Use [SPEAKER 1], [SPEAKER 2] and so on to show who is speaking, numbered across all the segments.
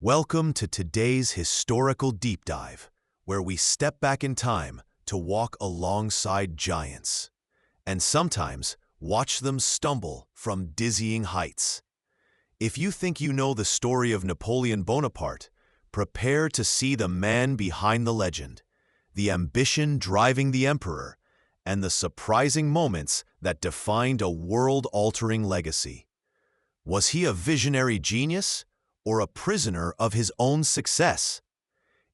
[SPEAKER 1] Welcome to today's historical deep dive, where we step back in time to walk alongside giants, and sometimes watch them stumble from dizzying heights. If you think you know the story of Napoleon Bonaparte, prepare to see the man behind the legend, the ambition driving the emperor, and the surprising moments that defined a world-altering legacy. Was he a visionary genius, or a prisoner of his own success?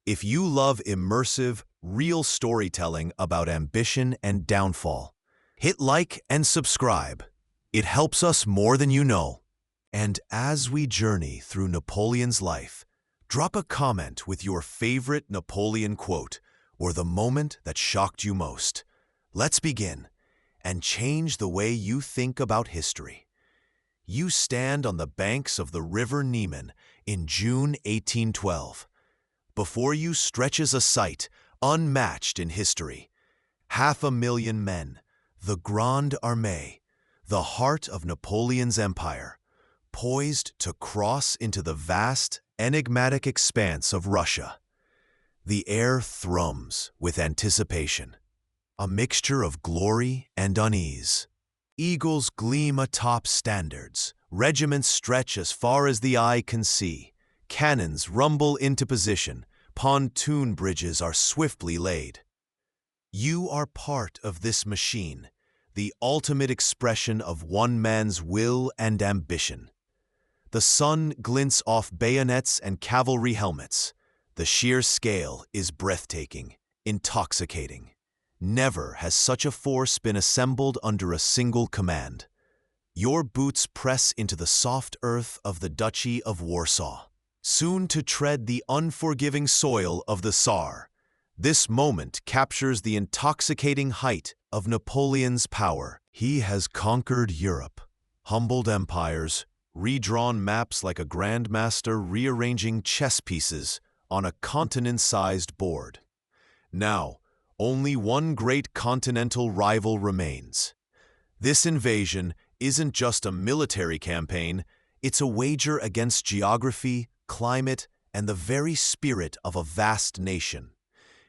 [SPEAKER 1] If you love immersive, real storytelling about ambition and downfall, hit like and subscribe. It helps us more than you know. And as we journey through Napoleon's life, drop a comment with your favorite Napoleon quote or the moment that shocked you most. Let's begin and change the way you think about history. You stand on the banks of the river Niemen in June 1812. Before you stretches a sight unmatched in history. 500,000 men, the Grande Armée, the heart of Napoleon's empire, poised to cross into the vast, enigmatic expanse of Russia. The air thrums with anticipation, a mixture of glory and unease. Eagles gleam atop standards, regiments stretch as far as the eye can see, cannons rumble into position, pontoon bridges are swiftly laid. You are part of this machine, the ultimate expression of one man's will and ambition. The sun glints off bayonets and cavalry helmets. The sheer scale is breathtaking, intoxicating. Never has such a force been assembled under a single command. Your boots press into the soft earth of the Duchy of Warsaw, soon to tread the unforgiving soil of the Tsar. This moment captures the intoxicating height of Napoleon's power. He has conquered Europe, humbled empires, redrawn maps like a grandmaster rearranging chess pieces on a continent-sized board. Now, only one great continental rival remains. This invasion isn't just a military campaign, it's a wager against geography, climate, and the very spirit of a vast nation.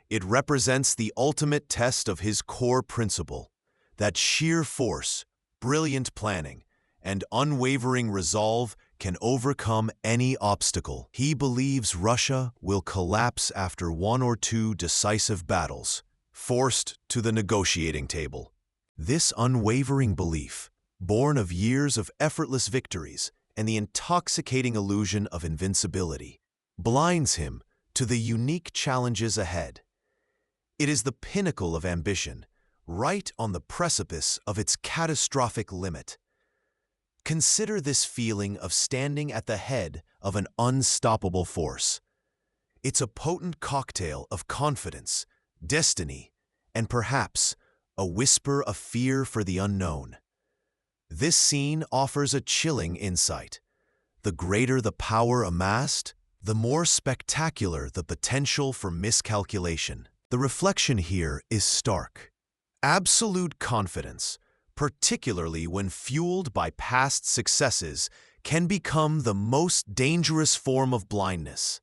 [SPEAKER 1] It represents the ultimate test of his core principle, that sheer force, brilliant planning, and unwavering resolve can overcome any obstacle. He believes Russia will collapse after one or two decisive battles, forced to the negotiating table. This unwavering belief, born of years of effortless victories and the intoxicating illusion of invincibility, blinds him to the unique challenges ahead. It is the pinnacle of ambition, right on the precipice of its catastrophic limit. Consider this feeling of standing at the head of an unstoppable force. It's a potent cocktail of confidence, destiny, and perhaps a whisper of fear for the unknown. This scene offers a chilling insight. The greater the power amassed, the more spectacular the potential for miscalculation. The reflection here is stark. Absolute confidence, particularly when fueled by past successes, can become the most dangerous form of blindness.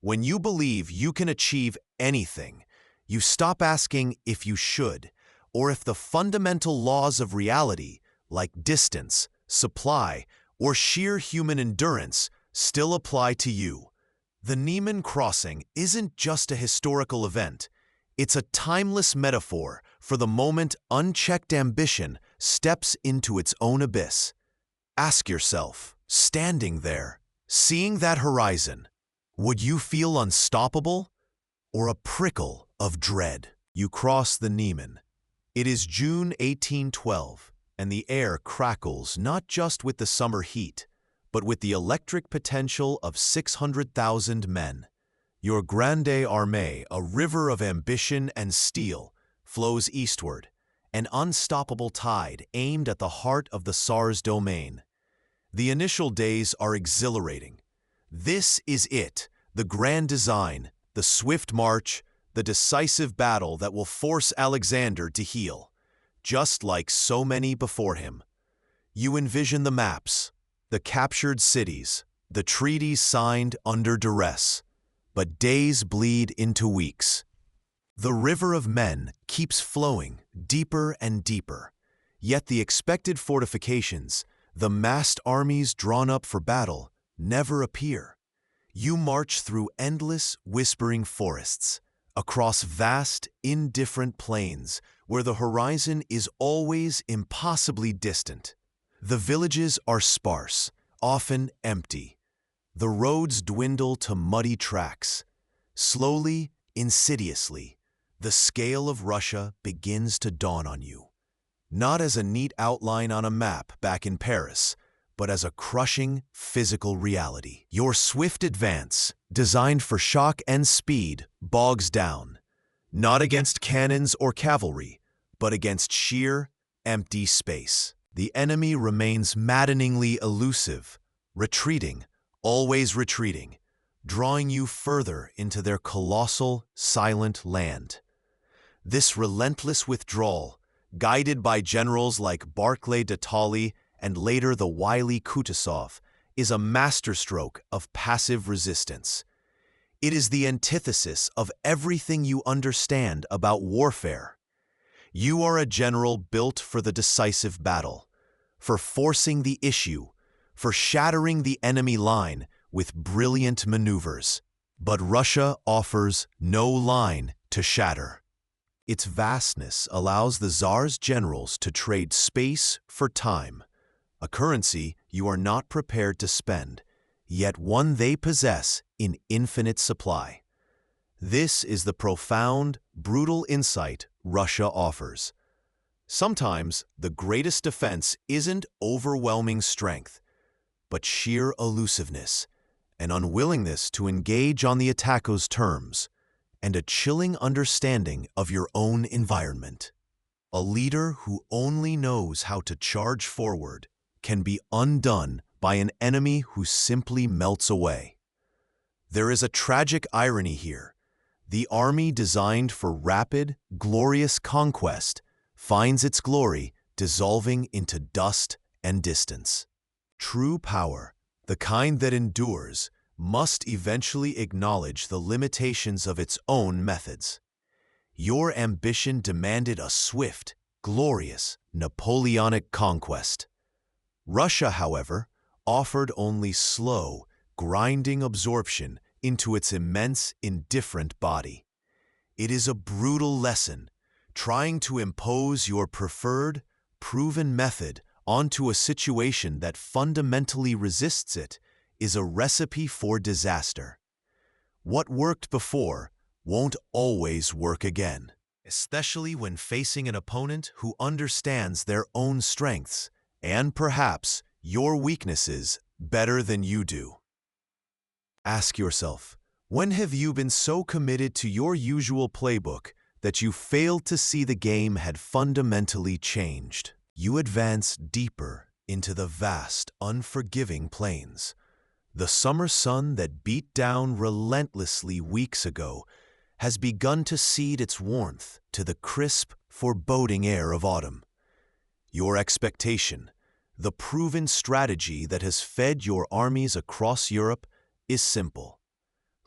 [SPEAKER 1] When you believe you can achieve anything, you stop asking if you should, or if the fundamental laws of reality, like distance, supply, or sheer human endurance, still apply to you. The Niemen crossing isn't just a historical event. It's a timeless metaphor for the moment unchecked ambition steps into its own abyss. Ask yourself, standing there, seeing that horizon, would you feel unstoppable or a prickle of dread? You cross the Niemen. It is June 1812, and the air crackles not just with the summer heat, but with the electric potential of 600,000 men. Your Grande Armée, a river of ambition and steel, flows eastward, an unstoppable tide aimed at the heart of the Tsar's domain. The initial days are exhilarating. This is it, the grand design, the swift march, the decisive battle that will force Alexander to heel, just like so many before him. You envision the maps, the captured cities, the treaty signed under duress, but days bleed into weeks. The river of men keeps flowing deeper and deeper, yet the expected fortifications, the massed armies drawn up for battle, never appear. You march through endless, whispering forests, across vast, indifferent plains where the horizon is always impossibly distant. The villages are sparse, often empty. The roads dwindle to muddy tracks. Slowly, insidiously, the scale of Russia begins to dawn on you. Not as a neat outline on a map back in Paris, but as a crushing physical reality. Your swift advance, designed for shock and speed, bogs down, not against cannons or cavalry, but against sheer, empty space. The enemy remains maddeningly elusive, retreating, always retreating, drawing you further into their colossal, silent land. This relentless withdrawal, guided by generals like Barclay de Tolly and later the wily Kutuzov, is a masterstroke of passive resistance. It is the antithesis of everything you understand about warfare. You are a general built for the decisive battle, for forcing the issue, for shattering the enemy line with brilliant maneuvers. But Russia offers no line to shatter. Its vastness allows the Tsar's generals to trade space for time, a currency you are not prepared to spend, yet one they possess in infinite supply. This is the profound, brutal insight Russia offers. Sometimes the greatest defense isn't overwhelming strength, but sheer elusiveness, an unwillingness to engage on the attacker's terms, and a chilling understanding of your own environment. A leader who only knows how to charge forward can be undone by an enemy who simply melts away. There is a tragic irony here. The army designed for rapid, glorious conquest finds its glory dissolving into dust and distance. True power, the kind that endures, must eventually acknowledge the limitations of its own methods. Your ambition demanded a swift, glorious, Napoleonic conquest. Russia, however, offered only slow, grinding absorption into its immense, indifferent body. It is a brutal lesson, trying to impose your preferred, proven method onto a situation that fundamentally resists it is a recipe for disaster. What worked before won't always work again, especially when facing an opponent who understands their own strengths and perhaps your weaknesses better than you do. Ask yourself, when have you been so committed to your usual playbook that you failed to see the game had fundamentally changed? You advance deeper into the vast, unforgiving plains. The summer sun that beat down relentlessly weeks ago has begun to cede its warmth to the crisp, foreboding air of autumn. Your expectation, the proven strategy that has fed your armies across Europe, is simple.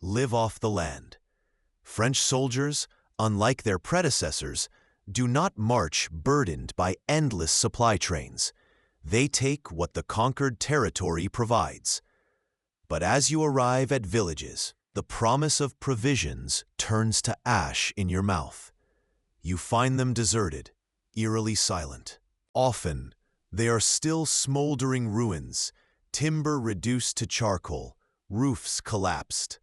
[SPEAKER 1] Live off the land. French soldiers, unlike their predecessors, do not march burdened by endless supply trains. They take what the conquered territory provides. But as you arrive at villages, the promise of provisions turns to ash in your mouth. You find them deserted, eerily silent. Often, they are still smoldering ruins, timber reduced to charcoal, roofs collapsed.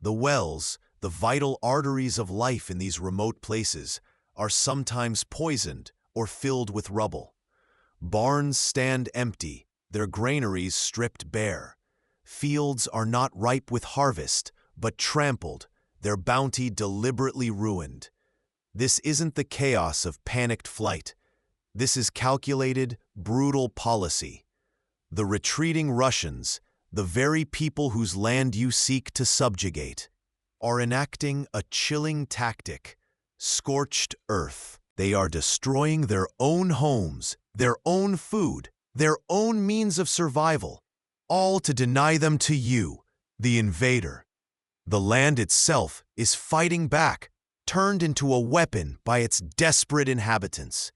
[SPEAKER 1] The wells, the vital arteries of life in these remote places, are sometimes poisoned or filled with rubble. Barns stand empty, their granaries stripped bare. Fields are not ripe with harvest, but trampled, their bounty deliberately ruined. This isn't the chaos of panicked flight. This is calculated, brutal policy. The retreating Russians, the very people whose land you seek to subjugate, are enacting a chilling tactic, scorched earth. They are destroying their own homes, their own food, their own means of survival, all to deny them to you, the invader. The land itself is fighting back, turned into a weapon by its desperate inhabitants.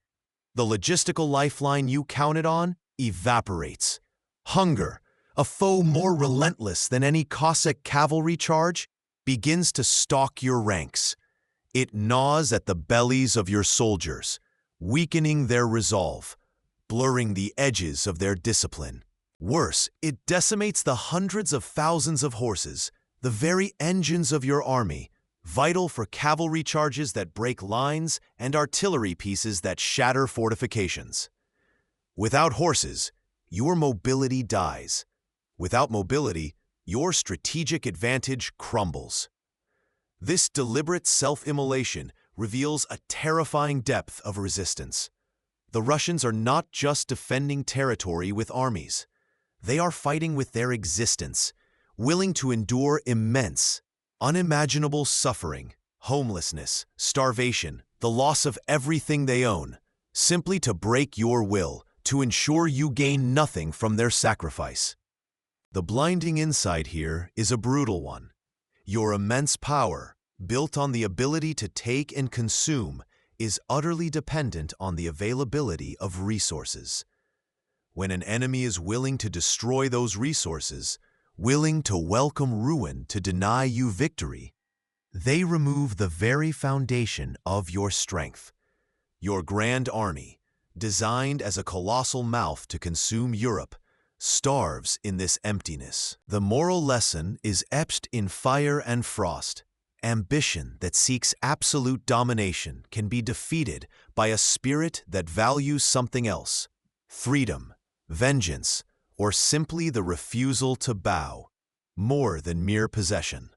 [SPEAKER 1] The logistical lifeline you counted on evaporates. Hunger, a foe more relentless than any Cossack cavalry charge, begins to stalk your ranks. It gnaws at the bellies of your soldiers, weakening their resolve, blurring the edges of their discipline. Worse, it decimates the hundreds of thousands of horses, the very engines of your army, vital for cavalry charges that break lines and artillery pieces that shatter fortifications. Without horses, your mobility dies. Without mobility, your strategic advantage crumbles. This deliberate self-immolation reveals a terrifying depth of resistance. The Russians are not just defending territory with armies. They are fighting with their existence, willing to endure immense, unimaginable suffering, homelessness, starvation, the loss of everything they own, simply to break your will, to ensure you gain nothing from their sacrifice. The blinding insight here is a brutal one. Your immense power, built on the ability to take and consume, is utterly dependent on the availability of resources. When an enemy is willing to destroy those resources, willing to welcome ruin to deny you victory, they remove the very foundation of your strength. Your Grande Armée, designed as a colossal mouth to consume Europe, starves in this emptiness. The moral lesson is etched in fire and frost. Ambition that seeks absolute domination can be defeated by a spirit that values something else: freedom, vengeance, or simply the refusal to bow, more than mere possession.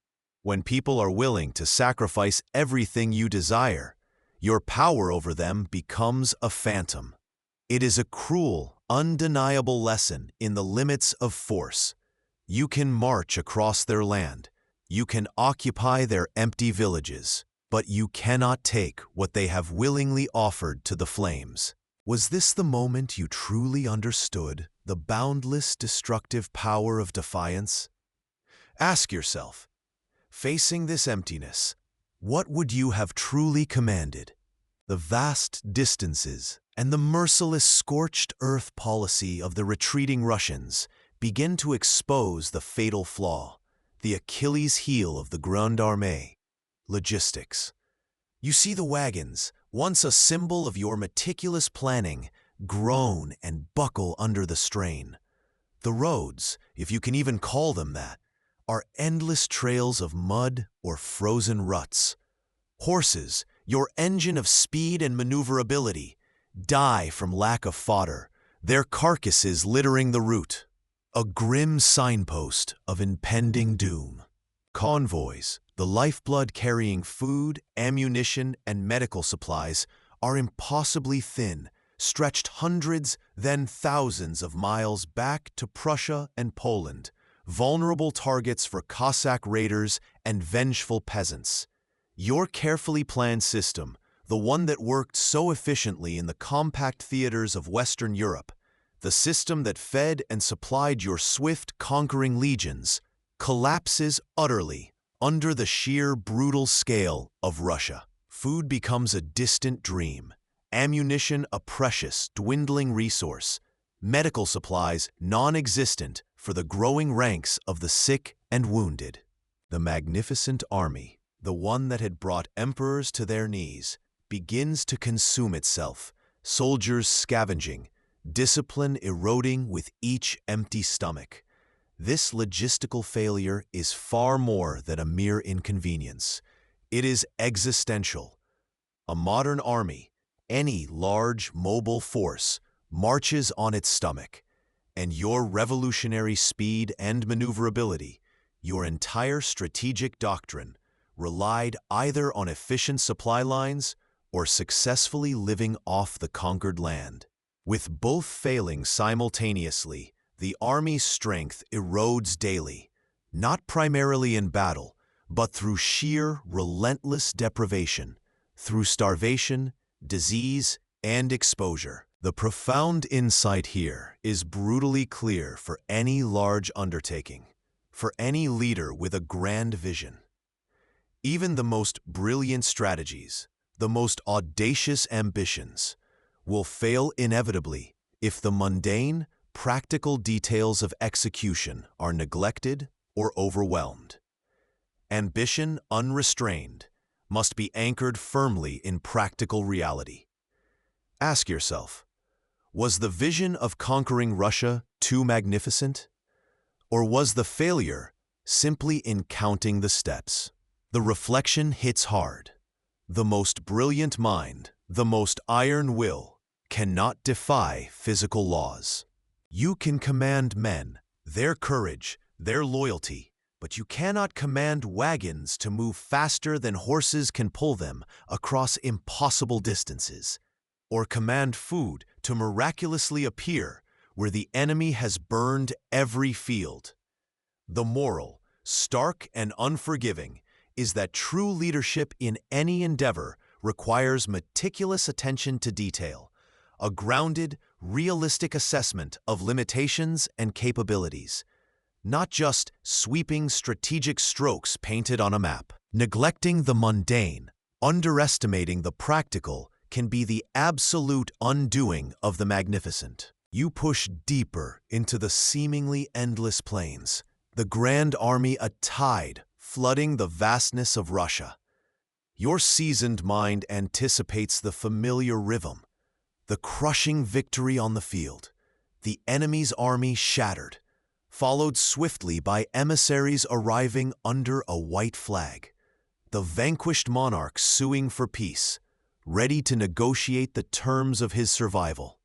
[SPEAKER 1] When people are willing to sacrifice everything you desire, your power over them becomes a phantom. It is a cruel, undeniable lesson in the limits of force. You can march across their land, you can occupy their empty villages, but you cannot take what they have willingly offered to the flames. Was this the moment you truly understood the boundless destructive power of defiance? Ask yourself, facing this emptiness, what would you have truly commanded? The vast distances and the merciless scorched earth policy of the retreating Russians begin to expose the fatal flaw, the Achilles heel of the Grande Armée: logistics. You see the wagons, once a symbol of your meticulous planning, groan and buckle under the strain. The roads, if you can even call them that, are endless trails of mud or frozen ruts. Horses, your engine of speed and maneuverability, die from lack of fodder, their carcasses littering the route. A grim signpost of impending doom. Convoys, the lifeblood carrying food, ammunition, and medical supplies, are impossibly thin, stretched hundreds, then thousands of miles back to Prussia and Poland, vulnerable targets for Cossack raiders and vengeful peasants. Your carefully planned system, the one that worked so efficiently in the compact theaters of Western Europe, the system that fed and supplied your swift, conquering legions, collapses utterly under the sheer, brutal scale of Russia. Food becomes a distant dream, ammunition a precious, dwindling resource, medical supplies non-existent for the growing ranks of the sick and wounded. The magnificent army, the one that had brought emperors to their knees, begins to consume itself, soldiers scavenging, discipline eroding with each empty stomach. This logistical failure is far more than a mere inconvenience. It is existential. A modern army, any large, mobile force, marches on its stomach, and your revolutionary speed and maneuverability, your entire strategic doctrine, relied either on efficient supply lines or successfully living off the conquered land. With both failing simultaneously, the army's strength erodes daily, not primarily in battle, but through sheer, relentless deprivation, through starvation, disease, and exposure. The profound insight here is brutally clear for any large undertaking, for any leader with a grand vision. Even the most brilliant strategies, the most audacious ambitions, will fail inevitably if the mundane, practical details of execution are neglected or overwhelmed. Ambition unrestrained must be anchored firmly in practical reality. Ask yourself, was the vision of conquering Russia too magnificent? Or was the failure simply in counting the steps? The reflection hits hard. The most brilliant mind, the most iron will, cannot defy physical laws. You can command men, their courage, their loyalty, but you cannot command wagons to move faster than horses can pull them across impossible distances, or command food to miraculously appear where the enemy has burned every field. The moral, stark and unforgiving, is that true leadership in any endeavor requires meticulous attention to detail, a grounded, realistic assessment of limitations and capabilities, not just sweeping strategic strokes painted on a map. Neglecting the mundane, underestimating the practical, can be the absolute undoing of the magnificent. You push deeper into the seemingly endless plains, the Grand Army a tide flooding the vastness of Russia. Your seasoned mind anticipates the familiar rhythm, the crushing victory on the field, the enemy's army shattered, followed swiftly by emissaries arriving under a white flag, the vanquished monarch suing for peace, ready to negotiate the terms of his survival.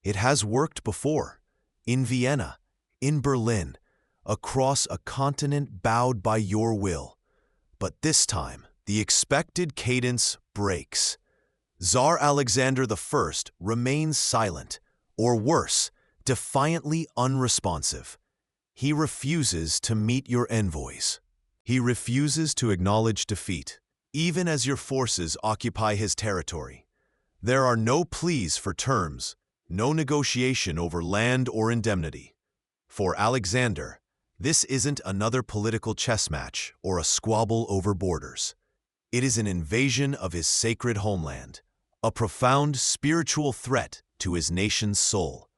[SPEAKER 1] It has worked before, in Vienna, in Berlin, across a continent bowed by your will. But this time, the expected cadence breaks. Tsar Alexander I remains silent, or worse, defiantly unresponsive. He refuses to meet your envoys. He refuses to acknowledge defeat, even as your forces occupy his territory. There are no pleas for terms, no negotiation over land or indemnity. For Alexander, this isn't another political chess match or a squabble over borders. It is an invasion of his sacred homeland, a profound spiritual threat to his nation's soul.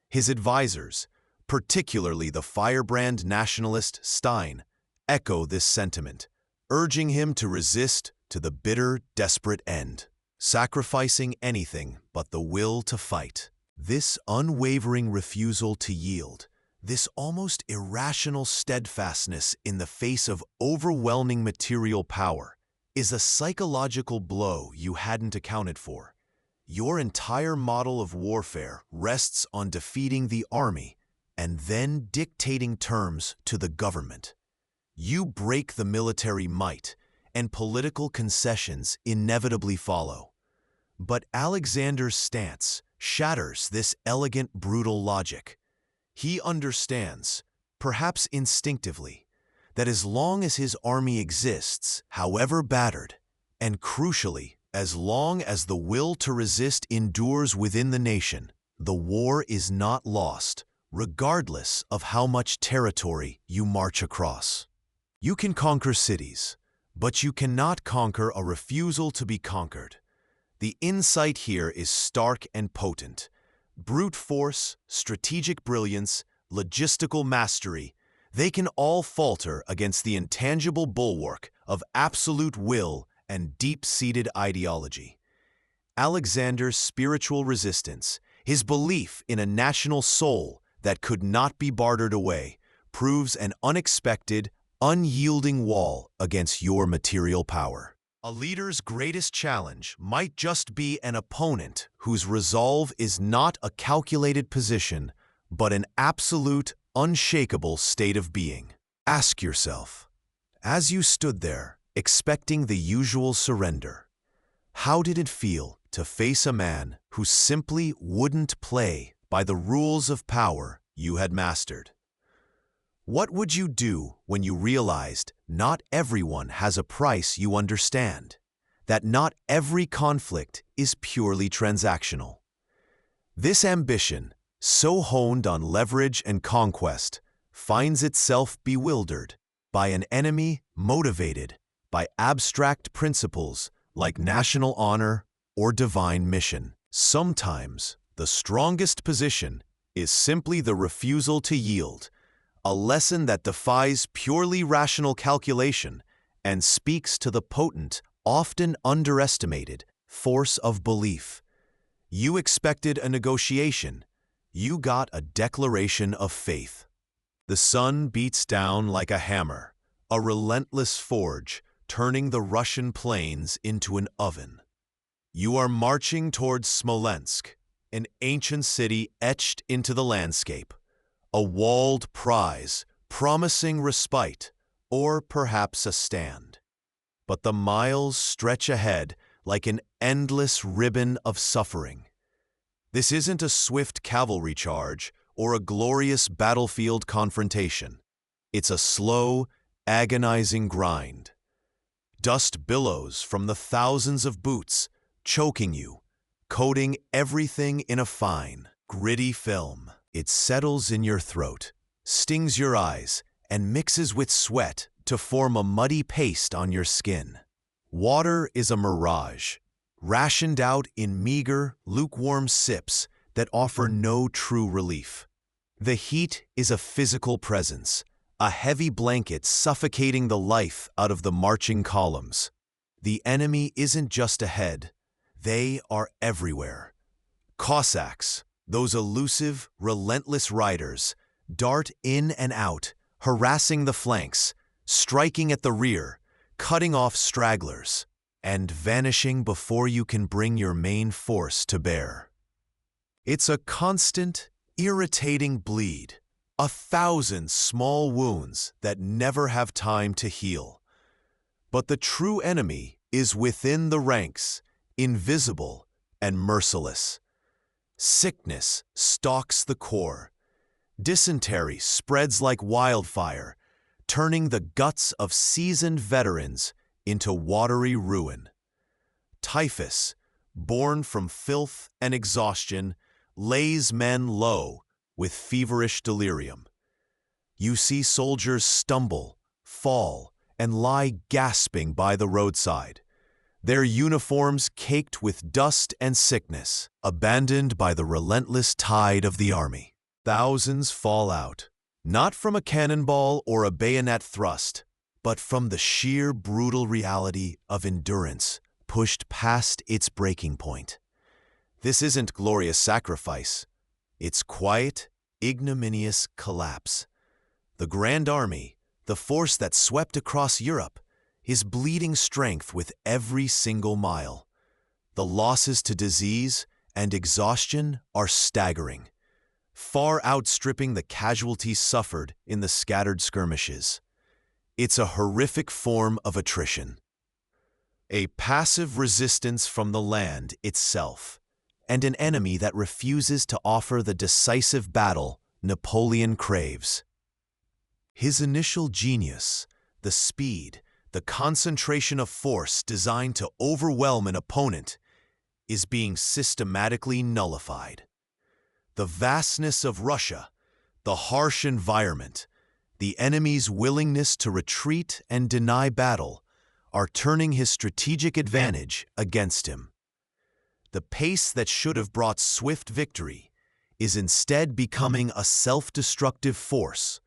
[SPEAKER 1] His advisors, particularly the firebrand nationalist Stein, echo this sentiment, urging him to resist to the bitter, desperate end, sacrificing anything but the will to fight. This unwavering refusal to yield, this almost irrational steadfastness in the face of overwhelming material power, is a psychological blow you hadn't accounted for. Your entire model of warfare rests on defeating the army and then dictating terms to the government. You break the military might, and political concessions inevitably follow. But Alexander's stance shatters this elegant, brutal logic. He understands, perhaps instinctively, that as long as his army exists, however battered, and crucially, as long as the will to resist endures within the nation, the war is not lost, regardless of how much territory you march across. You can conquer cities, but you cannot conquer a refusal to be conquered. The insight here is stark and potent. Brute force, strategic brilliance, logistical mastery, they can all falter against the intangible bulwark of absolute will and deep-seated ideology. Alexander's spiritual resistance, his belief in a national soul that could not be bartered away, proves an unexpected, unyielding wall against your material power. A leader's greatest challenge might just be an opponent whose resolve is not a calculated position, but an absolute, unshakable state of being. Ask yourself, as you stood there, expecting the usual surrender, how did it feel to face a man who simply wouldn't play by the rules of power you had mastered? What would you do when you realized not everyone has a price you understand, that not every conflict is purely transactional? This ambition, so honed on leverage and conquest, finds itself bewildered by an enemy motivated by abstract principles like national honor or divine mission. Sometimes, the strongest position is simply the refusal to yield, a lesson that defies purely rational calculation and speaks to the potent, often underestimated, force of belief. You expected a negotiation. You got a declaration of faith. The sun beats down like a hammer, a relentless forge, turning the Russian plains into an oven. You are marching towards Smolensk, an ancient city etched into the landscape, a walled prize promising respite or perhaps a stand. But the miles stretch ahead like an endless ribbon of suffering. This isn't a swift cavalry charge or a glorious battlefield confrontation. It's a slow, agonizing grind. Dust billows from the thousands of boots, choking you, coating everything in a fine, gritty film. It settles in your throat, stings your eyes, and mixes with sweat to form a muddy paste on your skin. Water is a mirage, rationed out in meager, lukewarm sips that offer no true relief. The heat is a physical presence, a heavy blanket suffocating the life out of the marching columns. The enemy isn't just ahead, they are everywhere. Cossacks, those elusive, relentless riders, dart in and out, harassing the flanks, striking at the rear, cutting off stragglers, and vanishing before you can bring your main force to bear. It's a constant, irritating bleed, 1,000 small wounds that never have time to heal. But the true enemy is within the ranks, invisible and merciless. Sickness stalks the core. Dysentery spreads like wildfire, turning the guts of seasoned veterans into watery ruin. Typhus, born from filth and exhaustion, lays men low with feverish delirium. You see soldiers stumble, fall, and lie gasping by the roadside, their uniforms caked with dust and sickness, abandoned by the relentless tide of the army. Thousands fall out, not from a cannonball or a bayonet thrust, but from the sheer brutal reality of endurance pushed past its breaking point. This isn't glorious sacrifice. It's quiet, ignominious collapse. The Grande Armée, the force that swept across Europe, is bleeding strength with every single mile. The losses to disease and exhaustion are staggering, far outstripping the casualties suffered in the scattered skirmishes. It's a horrific form of attrition, a passive resistance from the land itself, and an enemy that refuses to offer the decisive battle Napoleon craves. His initial genius, the speed, the concentration of force designed to overwhelm an opponent, is being systematically nullified. The vastness of Russia, the harsh environment, the enemy's willingness to retreat and deny battle are turning his strategic advantage against him. The pace that should have brought swift victory is instead becoming a self-destructive force,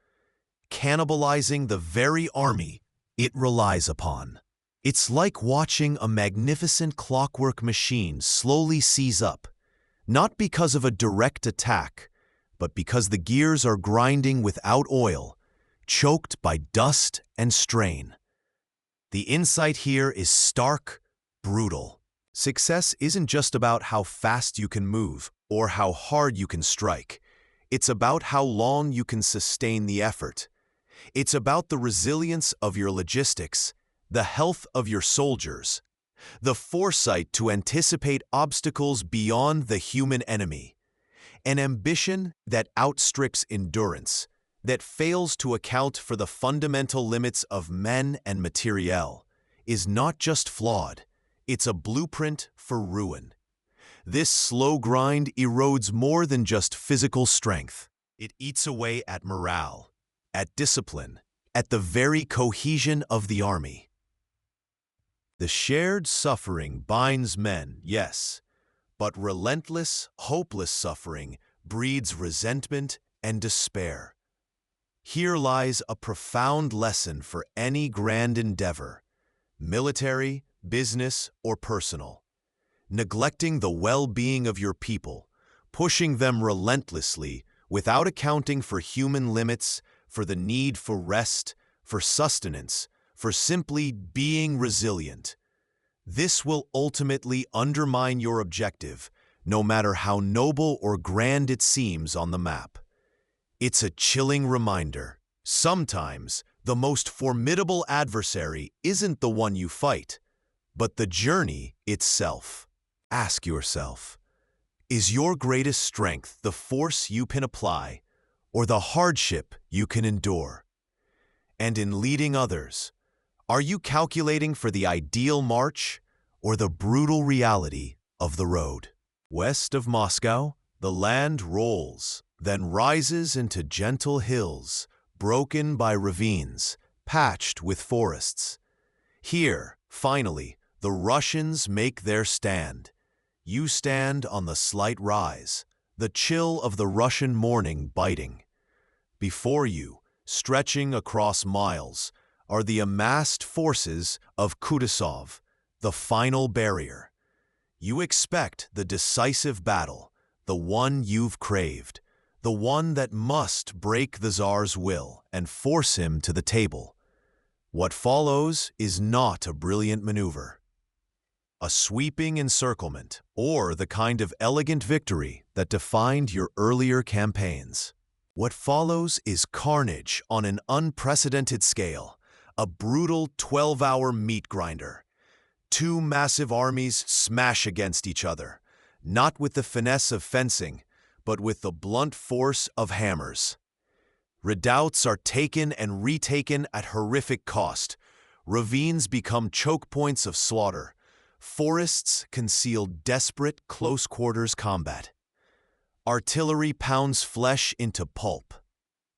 [SPEAKER 1] cannibalizing the very army it relies upon. It's like watching a magnificent clockwork machine slowly seize up, not because of a direct attack, but because the gears are grinding without oil, choked by dust and strain. The insight here is stark, brutal. Success isn't just about how fast you can move or how hard you can strike. It's about how long you can sustain the effort. It's about the resilience of your logistics, the health of your soldiers, the foresight to anticipate obstacles beyond the human enemy, an ambition that outstrips endurance, that fails to account for the fundamental limits of men and materiel, is not just flawed, it's a blueprint for ruin. This slow grind erodes more than just physical strength. It eats away at morale, at discipline, at the very cohesion of the army. The shared suffering binds men, yes, but relentless, hopeless suffering breeds resentment and despair. Here lies a profound lesson for any grand endeavor, military, business, or personal. Neglecting the well-being of your people, pushing them relentlessly without accounting for human limits, for the need for rest, for sustenance, for simply being resilient. This will ultimately undermine your objective, no matter how noble or grand it seems on the map. It's a chilling reminder. Sometimes, the most formidable adversary isn't the one you fight, but the journey itself. Ask yourself, is your greatest strength the force you can apply or the hardship you can endure? And in leading others, are you calculating for the ideal march or the brutal reality of the road? West of Moscow, the land rolls, then rises into gentle hills, broken by ravines, patched with forests. Here, finally, the Russians make their stand. You stand on the slight rise, the chill of the Russian morning biting. Before you, stretching across miles, are the amassed forces of Kutuzov, the final barrier. You expect the decisive battle, the one you've craved, the one that must break the Tsar's will and force him to the table. What follows is not a brilliant maneuver, a sweeping encirclement, or the kind of elegant victory that defined your earlier campaigns. What follows is carnage on an unprecedented scale, a brutal 12-hour meat grinder. Two massive armies smash against each other, not with the finesse of fencing, but with the blunt force of hammers. Redoubts are taken and retaken at horrific cost. Ravines become choke points of slaughter. Forests conceal desperate close-quarters combat. Artillery pounds flesh into pulp.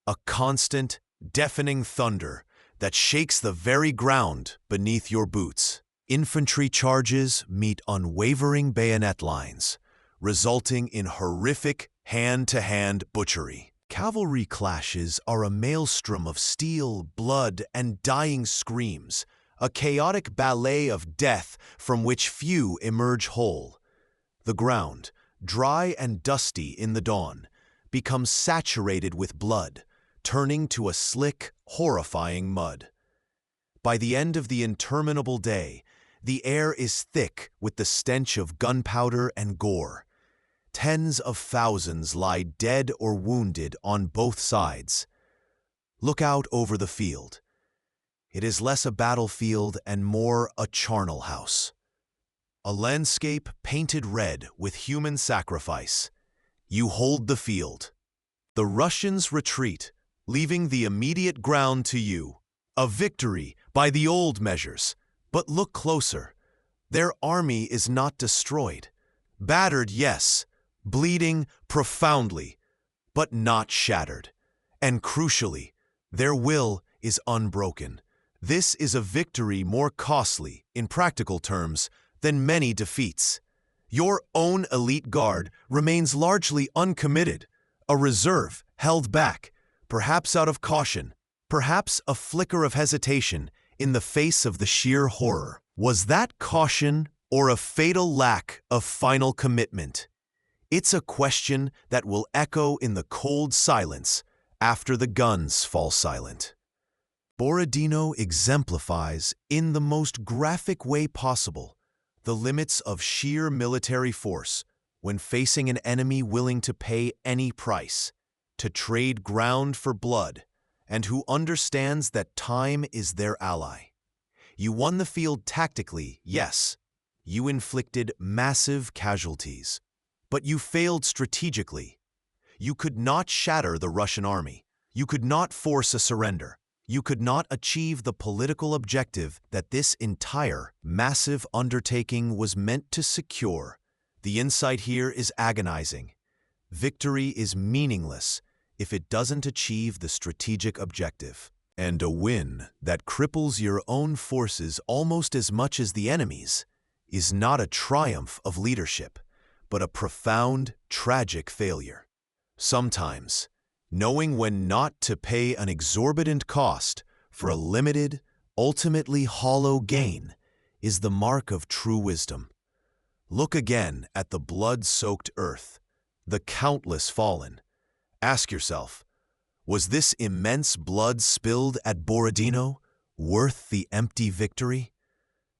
[SPEAKER 1] A constant, deafening thunder that shakes the very ground beneath your boots. Infantry charges meet unwavering bayonet lines, resulting in horrific hand-to-hand butchery. Cavalry clashes are a maelstrom of steel, blood, and dying screams, a chaotic ballet of death from which few emerge whole. The ground, dry and dusty in the dawn, becomes saturated with blood, turning to a slick, horrifying mud. By the end of the interminable day, the air is thick with the stench of gunpowder and gore. Tens of thousands lie dead or wounded on both sides. Look out over the field. It is less a battlefield and more a charnel house. A landscape painted red with human sacrifice. You hold the field. The Russians retreat, leaving the immediate ground to you. A victory by the old measures. But look closer. Their army is not destroyed. Battered, yes. Bleeding profoundly, but not shattered. And crucially, their will is unbroken. This is a victory more costly, in practical terms, than many defeats. Your own elite guard remains largely uncommitted, a reserve held back, perhaps out of caution, perhaps a flicker of hesitation in the face of the sheer horror. Was that caution or a fatal lack of final commitment? It's a question that will echo in the cold silence after the guns fall silent. Borodino exemplifies, in the most graphic way possible, the limits of sheer military force when facing an enemy willing to pay any price, to trade ground for blood, and who understands that time is their ally. You won the field tactically, yes. You inflicted massive casualties. But you failed strategically. You could not shatter the Russian army. You could not force a surrender. You could not achieve the political objective that this entire, massive undertaking was meant to secure. The insight here is agonizing. Victory is meaningless if it doesn't achieve the strategic objective. And a win that cripples your own forces almost as much as the enemy's is not a triumph of leadership, but a profound, tragic failure. Sometimes, knowing when not to pay an exorbitant cost for a limited, ultimately hollow gain is the mark of true wisdom. Look again at the blood-soaked earth, the countless fallen. Ask yourself, was this immense blood spilled at Borodino worth the empty victory?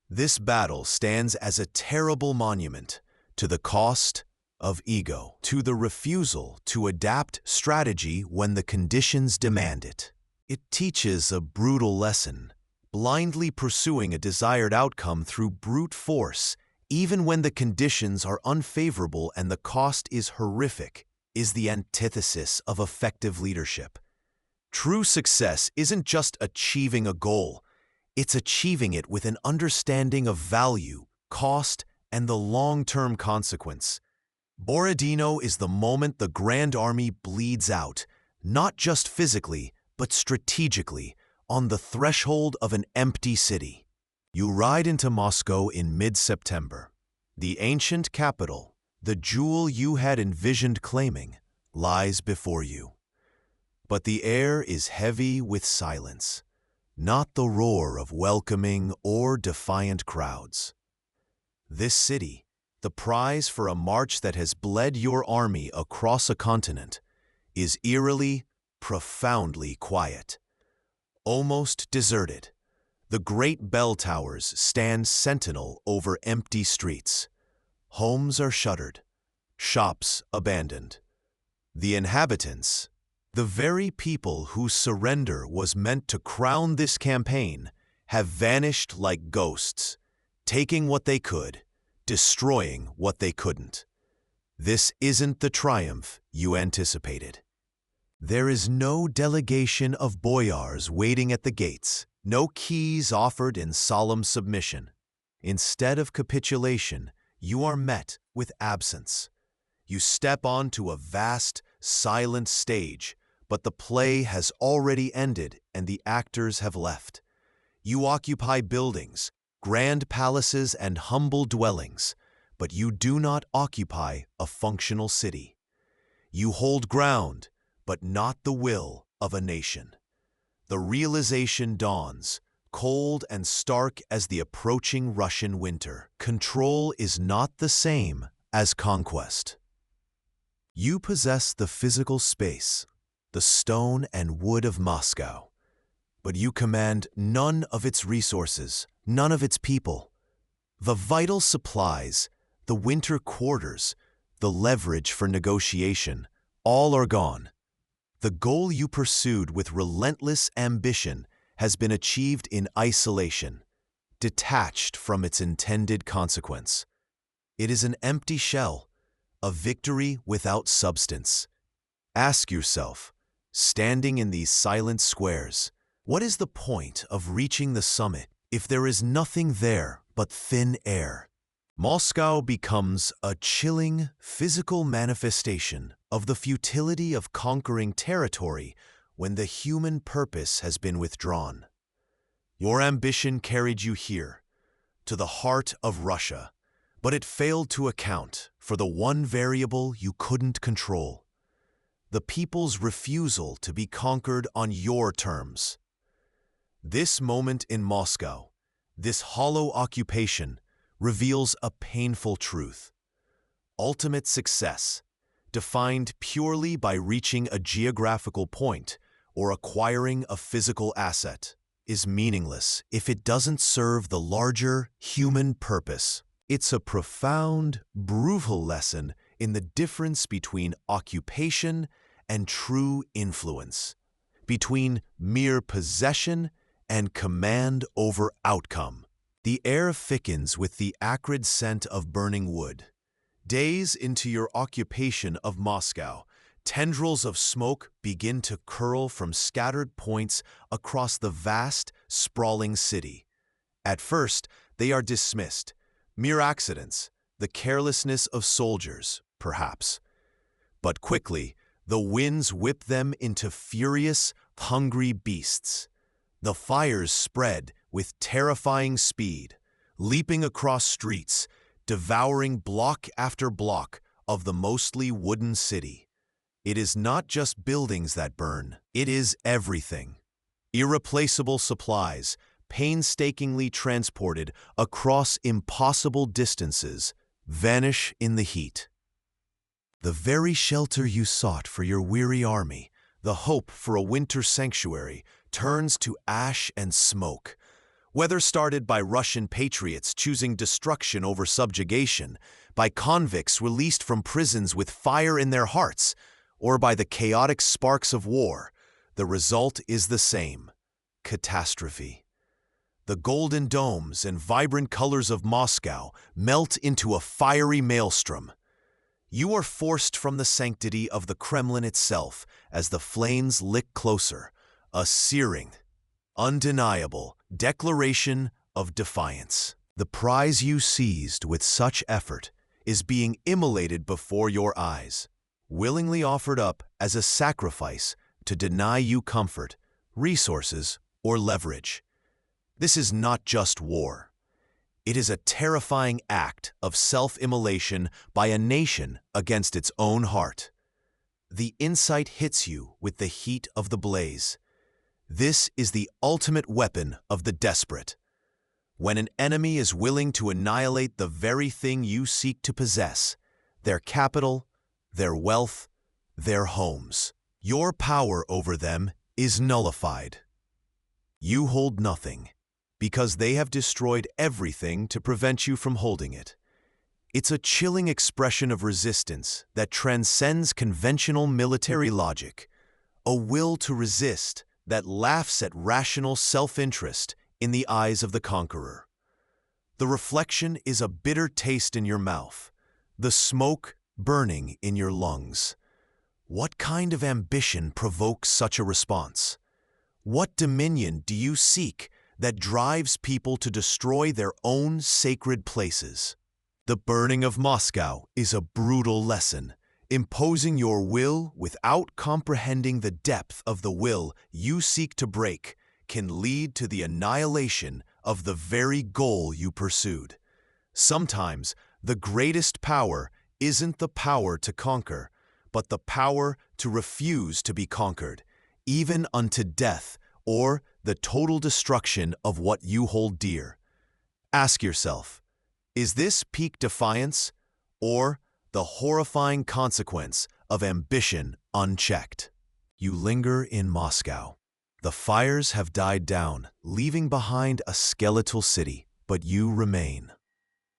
[SPEAKER 1] This battle stands as a terrible monument to the cost of ego, to the refusal to adapt strategy when the conditions demand it. It teaches a brutal lesson. Blindly pursuing a desired outcome through brute force, even when the conditions are unfavorable and the cost is horrific, is the antithesis of effective leadership. True success isn't just achieving a goal, it's achieving it with an understanding of value, cost, and the long-term consequence. Borodino is the moment the Grande Armée bleeds out, not just physically, but strategically, on the threshold of an empty city. You ride into Moscow in mid-September. The ancient capital, the jewel you had envisioned claiming, lies before you. But the air is heavy with silence, not the roar of welcoming or defiant crowds. This city, the prize for a march that has bled your army across a continent, is eerily, profoundly quiet. Almost deserted, the great bell towers stand sentinel over empty streets. Homes are shuttered, shops abandoned. The inhabitants, the very people whose surrender was meant to crown this campaign, have vanished like ghosts, taking what they could, destroying what they couldn't. This isn't the triumph you anticipated. There is no delegation of boyars waiting at the gates, no keys offered in solemn submission. Instead of capitulation, you are met with absence. You step onto a vast, silent stage, but the play has already ended and the actors have left. You occupy buildings, grand palaces and humble dwellings, but you do not occupy a functional city. You hold ground, but not the will of a nation. The realization dawns, cold and stark as the approaching Russian winter. Control is not the same as conquest. You possess the physical space, the stone and wood of Moscow, but you command none of its resources, none of its people. The vital supplies, the winter quarters, the leverage for negotiation, all are gone. The goal you pursued with relentless ambition has been achieved in isolation, detached from its intended consequence. It is an empty shell, a victory without substance. Ask yourself, standing in these silent squares, what is the point of reaching the summit if there is nothing there but thin air? Moscow becomes a chilling, physical manifestation of the futility of conquering territory when the human purpose has been withdrawn. Your ambition carried you here, to the heart of Russia, but it failed to account for the one variable you couldn't control: the people's refusal to be conquered on your terms. This moment in Moscow, this hollow occupation, reveals a painful truth. Ultimate success, defined purely by reaching a geographical point or acquiring a physical asset, is meaningless if it doesn't serve the larger human purpose. It's a profound, brutal lesson in the difference between occupation and true influence, between mere possession and command over outcome. The air thickens with the acrid scent of burning wood. Days into your occupation of Moscow, tendrils of smoke begin to curl from scattered points across the vast, sprawling city. At first, they are dismissed, mere accidents, the carelessness of soldiers, perhaps. But quickly, the winds whip them into furious, hungry beasts. The fires spread with terrifying speed, leaping across streets, devouring block after block of the mostly wooden city. It is not just buildings that burn, it is everything. Irreplaceable supplies, painstakingly transported across impossible distances, vanish in the heat. The very shelter you sought for your weary army, the hope for a winter sanctuary, turns to ash and smoke. Whether started by Russian patriots choosing destruction over subjugation, by convicts released from prisons with fire in their hearts, or by the chaotic sparks of war, the result is the same: catastrophe. The golden domes and vibrant colors of Moscow melt into a fiery maelstrom. You are forced from the sanctity of the Kremlin itself as the flames lick closer, a searing, undeniable declaration of defiance. The prize you seized with such effort is being immolated before your eyes, willingly offered up as a sacrifice to deny you comfort, resources, or leverage. This is not just war. It is a terrifying act of self-immolation by a nation against its own heart. The insight hits you with the heat of the blaze. This is the ultimate weapon of the desperate. When an enemy is willing to annihilate the very thing you seek to possess, their capital, their wealth, their homes, your power over them is nullified. You hold nothing, because they have destroyed everything to prevent you from holding it. It's a chilling expression of resistance that transcends conventional military logic, a will to resist that laughs at rational self-interest in the eyes of the conqueror. The reflection is a bitter taste in your mouth, the smoke burning in your lungs. What kind of ambition provokes such a response? What dominion do you seek that drives people to destroy their own sacred places? The burning of Moscow is a brutal lesson. Imposing your will without comprehending the depth of the will you seek to break can lead to the annihilation of the very goal you pursued. Sometimes the greatest power isn't the power to conquer, but the power to refuse to be conquered, even unto death or the total destruction of what you hold dear. Ask yourself, is this peak defiance or the horrifying consequence of ambition unchecked? You linger in Moscow. The fires have died down, leaving behind a skeletal city, but you remain.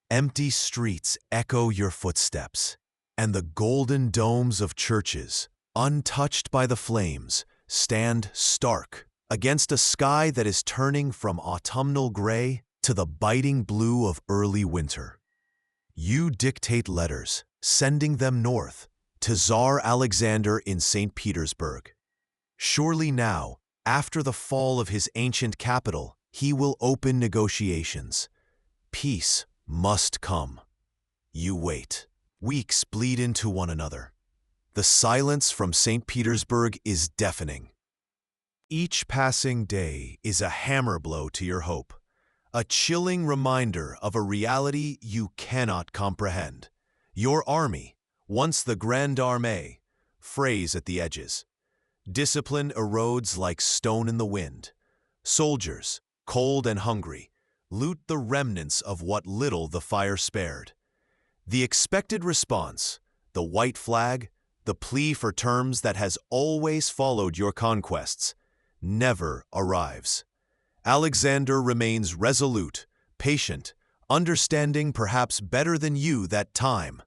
[SPEAKER 1] Empty streets echo your footsteps, and the golden domes of churches, untouched by the flames, stand stark against a sky that is turning from autumnal gray to the biting blue of early winter. You dictate letters, sending them north to Tsar Alexander in St. Petersburg. Surely now, after the fall of his ancient capital, he will open negotiations. Peace must come. You wait. Weeks bleed into one another. The silence from St. Petersburg is deafening. Each passing day is a hammer blow to your hope, a chilling reminder of a reality you cannot comprehend. Your army, once the Grande Armée, frays at the edges. Discipline erodes like stone in the wind. Soldiers, cold and hungry, loot the remnants of what little the fire spared. The expected response, the white flag, the plea for terms that has always followed your conquests, never arrives. Alexander remains resolute, patient, understanding perhaps better than you that time,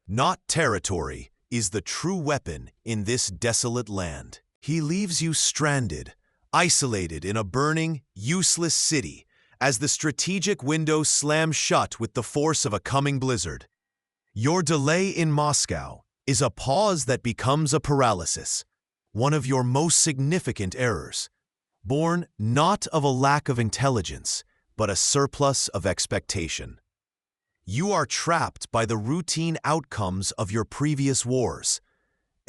[SPEAKER 1] not territory, is the true weapon in this desolate land. He leaves you stranded, isolated in a burning, useless city, as the strategic window slams shut with the force of a coming blizzard. Your delay in Moscow is a pause that becomes a paralysis, one of your most significant errors, born not of a lack of intelligence, but a surplus of expectation. You are trapped by the routine outcomes of your previous wars.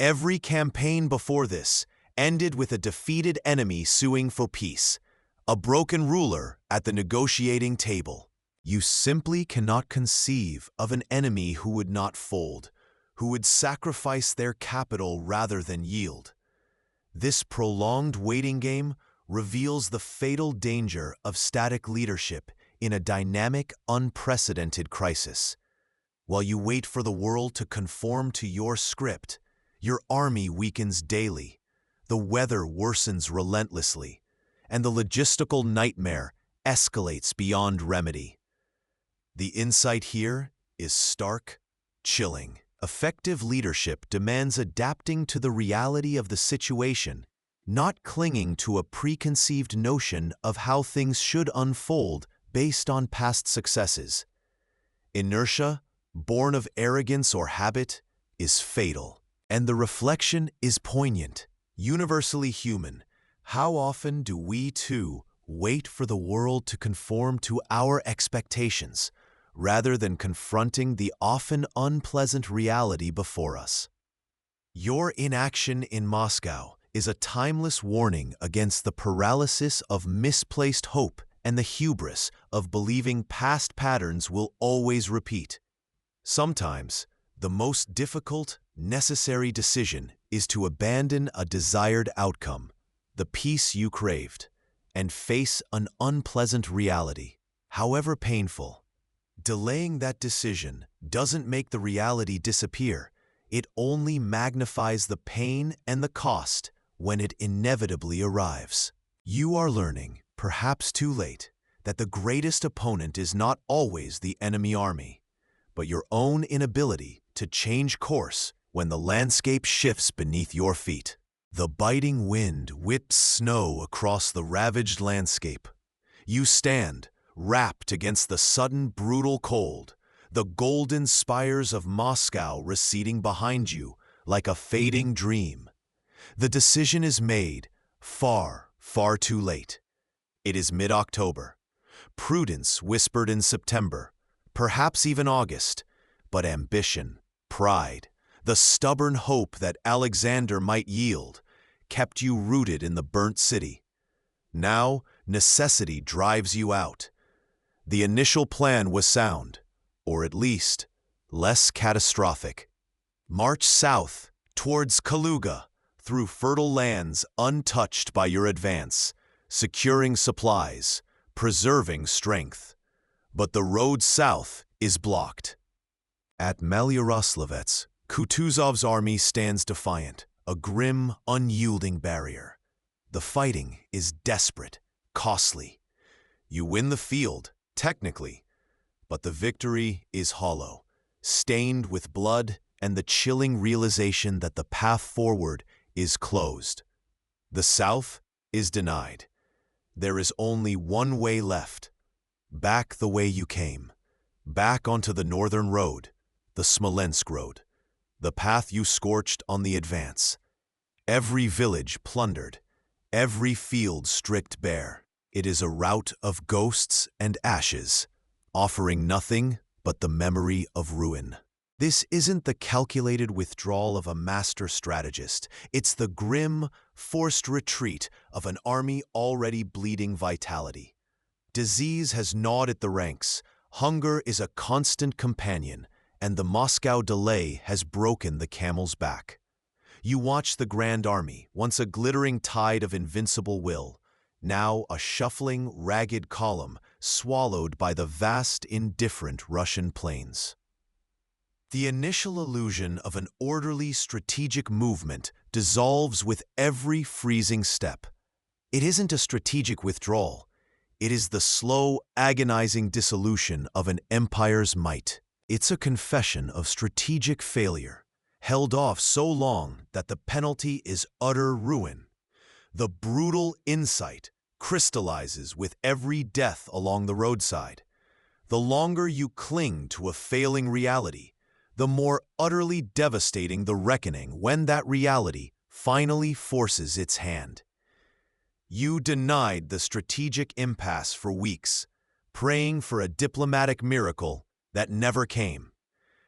[SPEAKER 1] Every campaign before this ended with a defeated enemy suing for peace, a broken ruler at the negotiating table. You simply cannot conceive of an enemy who would not fold, who would sacrifice their capital rather than yield. This prolonged waiting game reveals the fatal danger of static leadership in a dynamic, unprecedented crisis. While you wait for the world to conform to your script, your army weakens daily, the weather worsens relentlessly, and the logistical nightmare escalates beyond remedy. The insight here is stark, chilling. Effective leadership demands adapting to the reality of the situation, not clinging to a preconceived notion of how things should unfold based on past successes. Inertia, born of arrogance or habit, is fatal, and the reflection is poignant, universally human. How often do we, too, wait for the world to conform to our expectations, rather than confronting the often unpleasant reality before us? Your inaction in Moscow is a timeless warning against the paralysis of misplaced hope and the hubris of believing past patterns will always repeat. Sometimes, the most difficult, necessary decision is to abandon a desired outcome, the peace you craved, and face an unpleasant reality, however painful. Delaying that decision doesn't make the reality disappear. It only magnifies the pain and the cost when it inevitably arrives. You are learning, perhaps too late, that the greatest opponent is not always the enemy army, but your own inability to change course when the landscape shifts beneath your feet. The biting wind whips snow across the ravaged landscape. You stand, wrapped against the sudden brutal cold, the golden spires of Moscow receding behind you like a fading dream. The decision is made, far, far too late. It is mid-October. Prudence whispered in September, perhaps even August, but ambition, pride, the stubborn hope that Alexander might yield, kept you rooted in the burnt city. Now, necessity drives you out. The initial plan was sound, or at least, less catastrophic. March south, towards Kaluga, through fertile lands untouched by your advance, securing supplies, preserving strength. But the road south is blocked. At Malyaroslavets, Kutuzov's army stands defiant, a grim, unyielding barrier. The fighting is desperate, costly. You win the field, technically, but the victory is hollow, stained with blood and the chilling realization that the path forward is closed. The South is denied. There is only one way left. Back the way you came. Back onto the northern road, the Smolensk road, the path you scorched on the advance. Every village plundered, every field stripped bare. It is a rout of ghosts and ashes, offering nothing but the memory of ruin. This isn't the calculated withdrawal of a master strategist. It's the grim, forced retreat of an army already bleeding vitality. Disease has gnawed at the ranks, hunger is a constant companion, and the Moscow delay has broken the camel's back. You watch the Grande Armée, once a glittering tide of invincible will, now a shuffling, ragged column swallowed by the vast, indifferent Russian plains. The initial illusion of an orderly, strategic movement dissolves with every freezing step. It isn't a strategic withdrawal. It is the slow, agonizing dissolution of an empire's might. It's a confession of strategic failure, held off so long that the penalty is utter ruin. The brutal insight crystallizes with every death along the roadside. The longer you cling to a failing reality, the more utterly devastating the reckoning when that reality finally forces its hand. You denied the strategic impasse for weeks, praying for a diplomatic miracle that never came.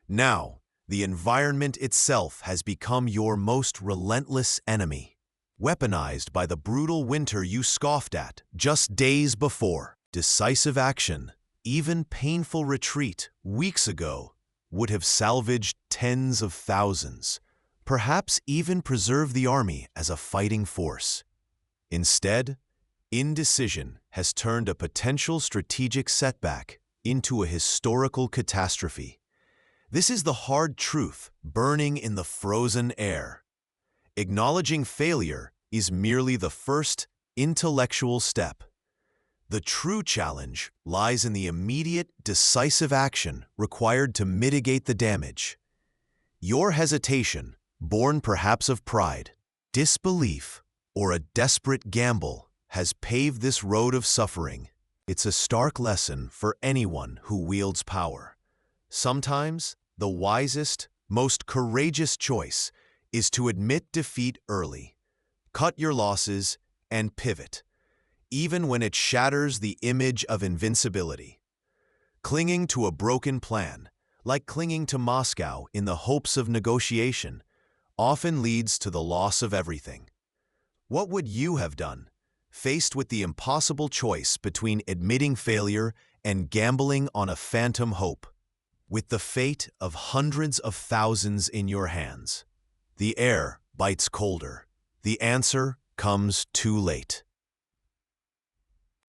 [SPEAKER 1] Now, the environment itself has become your most relentless enemy, weaponized by the brutal winter you scoffed at just days before. Decisive action, even painful retreat weeks ago, would have salvaged tens of thousands, perhaps even preserved the army as a fighting force. Instead, indecision has turned a potential strategic setback into a historical catastrophe. This is the hard truth burning in the frozen air. Acknowledging failure is merely the first intellectual step. The true challenge lies in the immediate, decisive action required to mitigate the damage. Your hesitation, born perhaps of pride, disbelief, or a desperate gamble, has paved this road of suffering. It's a stark lesson for anyone who wields power. Sometimes, the wisest, most courageous choice is to admit defeat early, cut your losses, and pivot, even when it shatters the image of invincibility. Clinging to a broken plan, like clinging to Moscow in the hopes of negotiation, often leads to the loss of everything. What would you have done, faced with the impossible choice between admitting failure and gambling on a phantom hope? With the fate of hundreds of thousands in your hands, the air bites colder. The answer comes too late.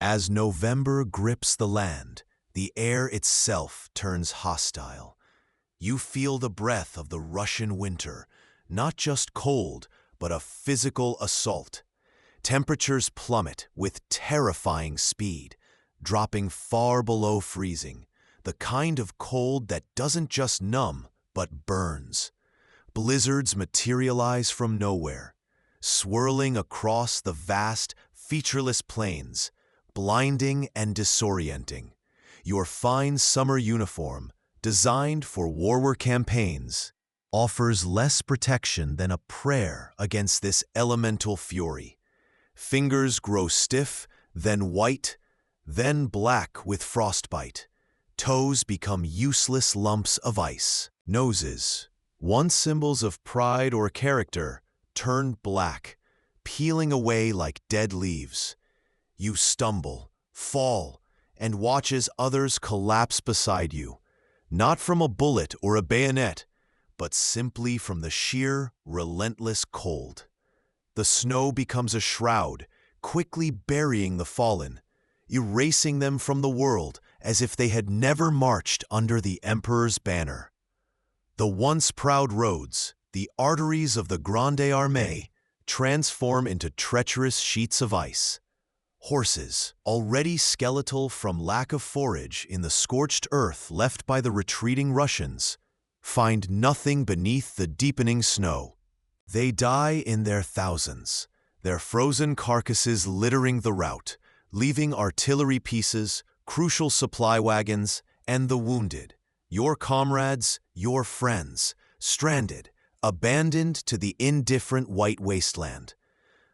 [SPEAKER 1] As November grips the land, the air itself turns hostile. You feel the breath of the Russian winter, not just cold, but a physical assault. Temperatures plummet with terrifying speed, dropping far below freezing, the kind of cold that doesn't just numb, but burns. Blizzards materialize from nowhere, swirling across the vast, featureless plains, blinding and disorienting. Your fine summer uniform, designed for warwear campaigns, offers less protection than a prayer against this elemental fury. Fingers grow stiff, then white, then black with frostbite. Toes become useless lumps of ice. Noses, once symbols of pride or character, turn black, peeling away like dead leaves. You stumble, fall, and watch as others collapse beside you, not from a bullet or a bayonet, but simply from the sheer, relentless cold. The snow becomes a shroud, quickly burying the fallen, erasing them from the world as if they had never marched under the Emperor's banner. The once proud roads, the arteries of the Grande Armée, transform into treacherous sheets of ice. Horses, already skeletal from lack of forage in the scorched earth left by the retreating Russians, find nothing beneath the deepening snow. They die in their thousands, their frozen carcasses littering the route, leaving artillery pieces, crucial supply wagons, and the wounded, your comrades, your friends, stranded, abandoned to the indifferent white wasteland.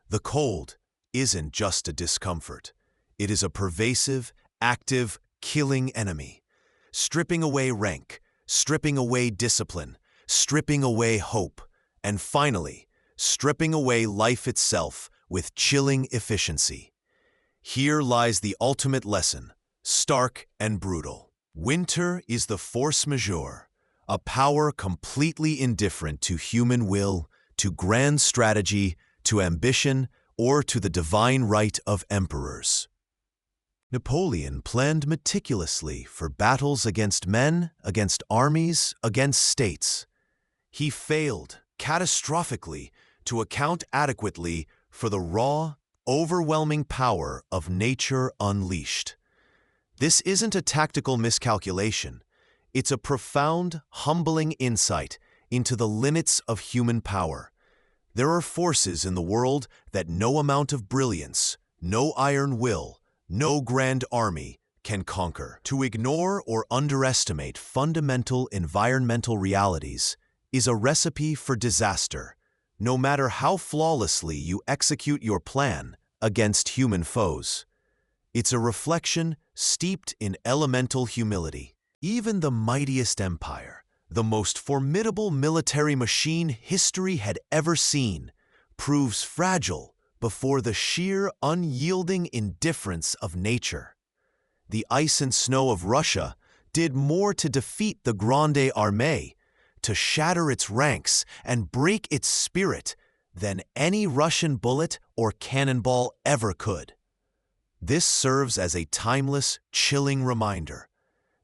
[SPEAKER 1] The cold isn't just a discomfort. It is a pervasive, active, killing enemy, stripping away rank, stripping away discipline, stripping away hope, and finally, stripping away life itself with chilling efficiency. Here lies the ultimate lesson, stark and brutal. Winter is the force majeure, a power completely indifferent to human will, to grand strategy, to ambition, or to the divine right of emperors. Napoleon planned meticulously for battles against men, against armies, against states. He failed catastrophically to account adequately for the raw, overwhelming power of nature unleashed. This isn't a tactical miscalculation. It's a profound, humbling insight into the limits of human power. There are forces in the world that no amount of brilliance, no iron will, no grand army can conquer. To ignore or underestimate fundamental environmental realities is a recipe for disaster, no matter how flawlessly you execute your plan against human foes. It's a reflection steeped in elemental humility. Even the mightiest empire, the most formidable military machine history had ever seen, proves fragile before the sheer unyielding indifference of nature. The ice and snow of Russia did more to defeat the Grande Armée, to shatter its ranks and break its spirit than any Russian bullet or cannonball ever could. This serves as a timeless, chilling reminder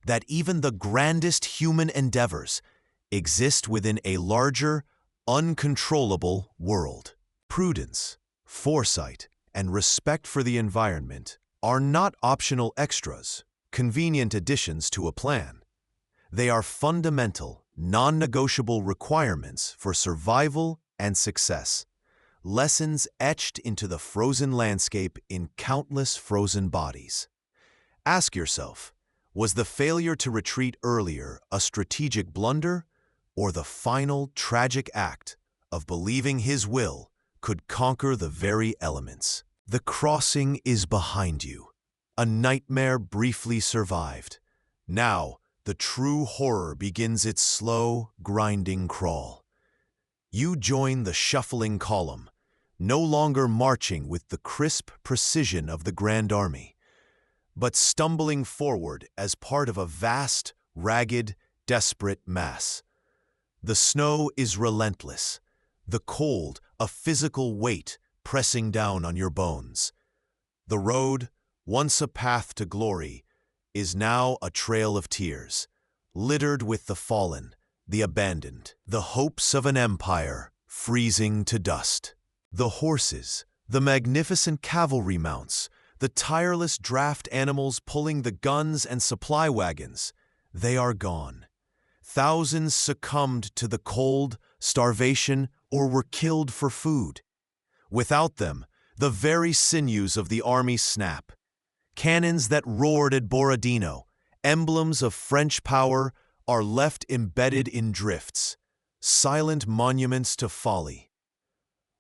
[SPEAKER 1] that even the grandest human endeavors exist within a larger, uncontrollable world. Prudence, foresight, and respect for the environment are not optional extras, convenient additions to a plan. They are fundamental, non-negotiable requirements for survival and success, lessons etched into the frozen landscape in countless frozen bodies. Ask yourself, was the failure to retreat earlier a strategic blunder, or the final tragic act of believing his will could conquer the very elements? The crossing is behind you. A nightmare briefly survived. Now, the true horror begins its slow, grinding crawl. You join the shuffling column, no longer marching with the crisp precision of the Grande Armée, but stumbling forward as part of a vast, ragged, desperate mass. The snow is relentless, the cold a physical weight pressing down on your bones. The road, once a path to glory, is now a trail of tears, littered with the fallen, the abandoned, the hopes of an empire freezing to dust. The horses, the magnificent cavalry mounts, the tireless draft animals pulling the guns and supply wagons, they are gone. Thousands succumbed to the cold, starvation, or were killed for food. Without them, the very sinews of the army snap. Cannons that roared at Borodino, emblems of French power, are left embedded in drifts, silent monuments to folly.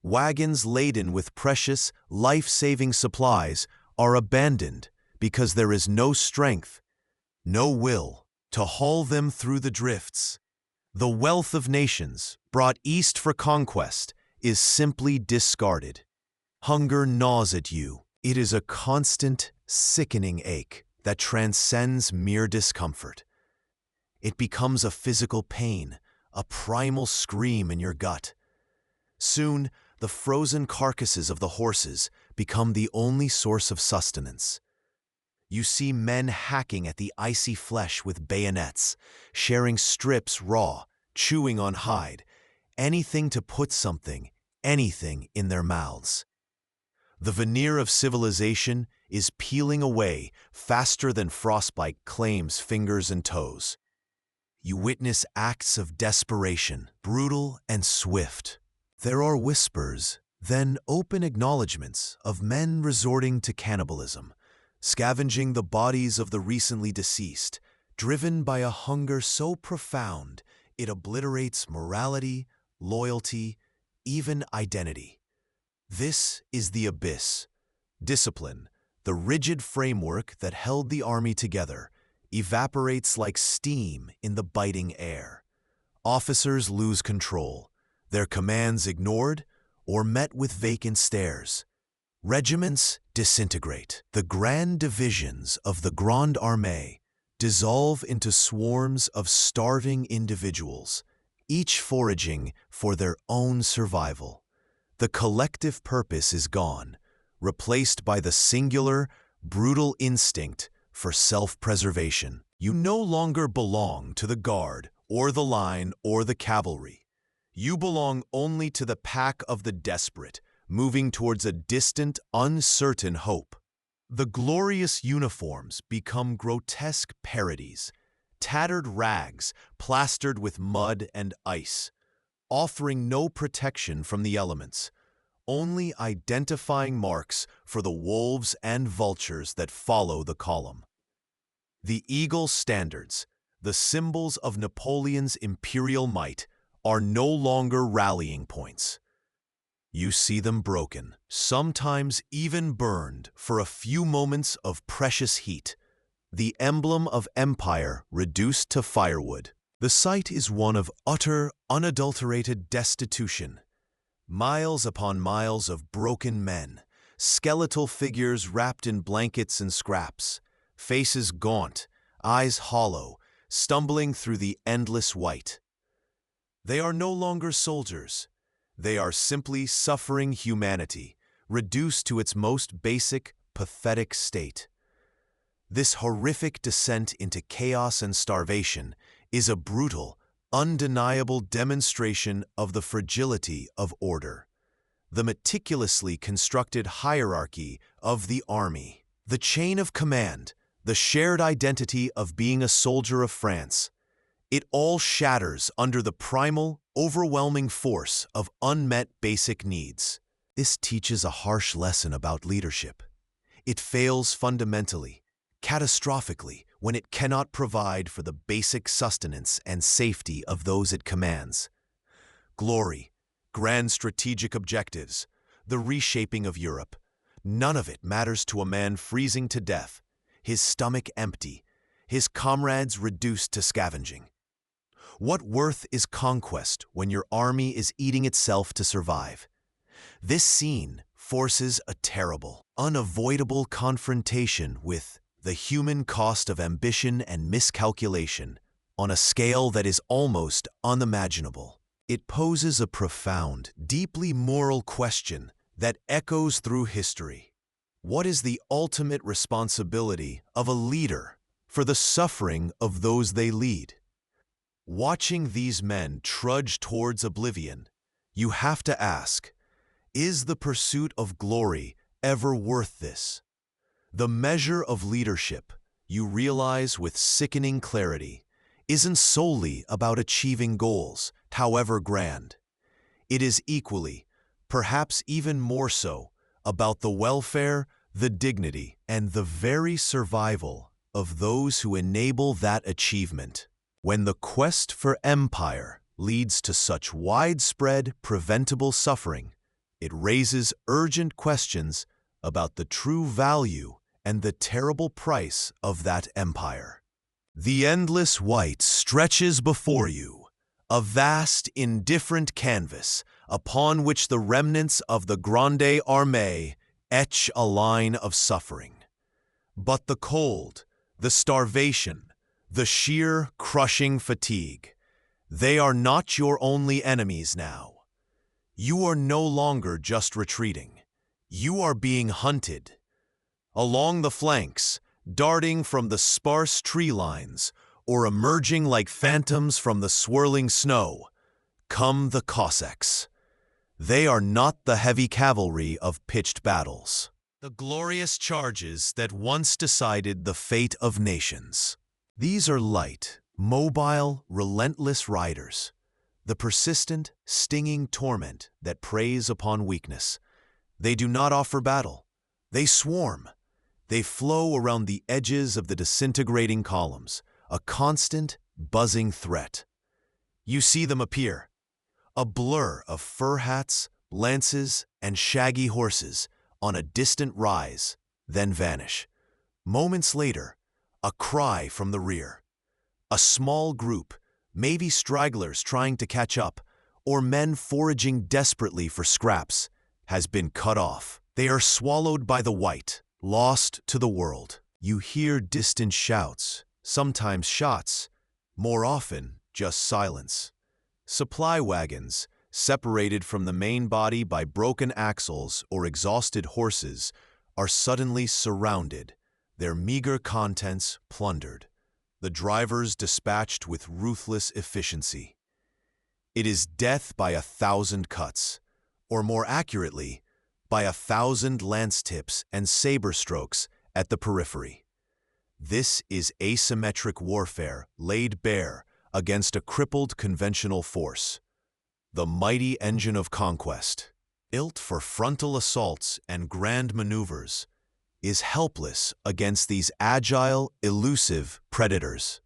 [SPEAKER 1] Wagons laden with precious, life-saving supplies are abandoned because there is no strength, no will, to haul them through the drifts. The wealth of nations, brought east for conquest, is simply discarded. Hunger gnaws at you. It is a constant, sickening ache that transcends mere discomfort. It becomes a physical pain, a primal scream in your gut. Soon, the frozen carcasses of the horses become the only source of sustenance. You see men hacking at the icy flesh with bayonets, sharing strips raw, chewing on hide, anything to put something, anything in their mouths. The veneer of civilization is peeling away faster than frostbite claims fingers and toes. You witness acts of desperation, brutal and swift. There are whispers, then open acknowledgments of men resorting to cannibalism, scavenging the bodies of the recently deceased, driven by a hunger so profound it obliterates morality, loyalty, even identity. This is the abyss. Discipline, the rigid framework that held the army together, evaporates like steam in the biting air. Officers lose control, their commands ignored or met with vacant stares. Regiments disintegrate. The grand divisions of the Grande Armée dissolve into swarms of starving individuals, each foraging for their own survival. The collective purpose is gone, replaced by the singular, brutal instinct for self-preservation. You no longer belong to the guard, or the line, or the cavalry. You belong only to the pack of the desperate, moving towards a distant, uncertain hope. The glorious uniforms become grotesque parodies, tattered rags plastered with mud and ice, offering no protection from the elements, only identifying marks for the wolves and vultures that follow the column. The eagle standards, the symbols of Napoleon's imperial might, are no longer rallying points. You see them broken, sometimes even burned for a few moments of precious heat, the emblem of empire reduced to firewood. The sight is one of utter, unadulterated destitution. Miles upon miles of broken men, skeletal figures wrapped in blankets and scraps, faces gaunt, eyes hollow, stumbling through the endless white. They are no longer soldiers. They are simply suffering humanity, reduced to its most basic, pathetic state. This horrific descent into chaos and starvation is a brutal, undeniable demonstration of the fragility of order. The meticulously constructed hierarchy of the army, the chain of command, the shared identity of being a soldier of France, it all shatters under the primal, overwhelming force of unmet basic needs. This teaches a harsh lesson about leadership. It fails fundamentally, catastrophically, when it cannot provide for the basic sustenance and safety of those it commands. Glory, grand strategic objectives, the reshaping of Europe, none of it matters to a man freezing to death, his stomach empty, his comrades reduced to scavenging. What worth is conquest when your army is eating itself to survive? This scene forces a terrible, unavoidable confrontation with the human cost of ambition and miscalculation on a scale that is almost unimaginable. It poses a profound, deeply moral question that echoes through history. What is the ultimate responsibility of a leader for the suffering of those they lead? Watching these men trudge towards oblivion, you have to ask, is the pursuit of glory ever worth this? The measure of leadership, you realize with sickening clarity, isn't solely about achieving goals, however grand. It is equally, perhaps even more so, about the welfare, the dignity, and the very survival of those who enable that achievement. When the quest for empire leads to such widespread, preventable suffering, it raises urgent questions about the true value and the terrible price of that empire. The endless white stretches before you, a vast, indifferent canvas upon which the remnants of the Grande Armée etch a line of suffering. But the cold, the starvation, the sheer, crushing fatigue, they are not your only enemies now. You are no longer just retreating. You are being hunted. Along the flanks, darting from the sparse tree lines, or emerging like phantoms from the swirling snow, come the Cossacks. They are not the heavy cavalry of pitched battles, the glorious charges that once decided the fate of nations. These are light, mobile, relentless riders, the persistent, stinging torment that preys upon weakness. They do not offer battle. They swarm. They flow around the edges of the disintegrating columns, a constant, buzzing threat. You see them appear, a blur of fur hats, lances, and shaggy horses on a distant rise, then vanish. Moments later, a cry from the rear. A small group, maybe stragglers trying to catch up, or men foraging desperately for scraps, has been cut off. They are swallowed by the white, lost to the world. You hear distant shouts, sometimes shots, more often just silence. Supply wagons, separated from the main body by broken axles or exhausted horses, are suddenly surrounded, their meager contents plundered, the drivers dispatched with ruthless efficiency. It is death by 1,000 cuts, or more accurately, by 1,000 lance tips and saber strokes at the periphery. This is asymmetric warfare laid bare against a crippled conventional force. The mighty engine of conquest, built for frontal assaults and grand maneuvers, is helpless against these agile, elusive predators.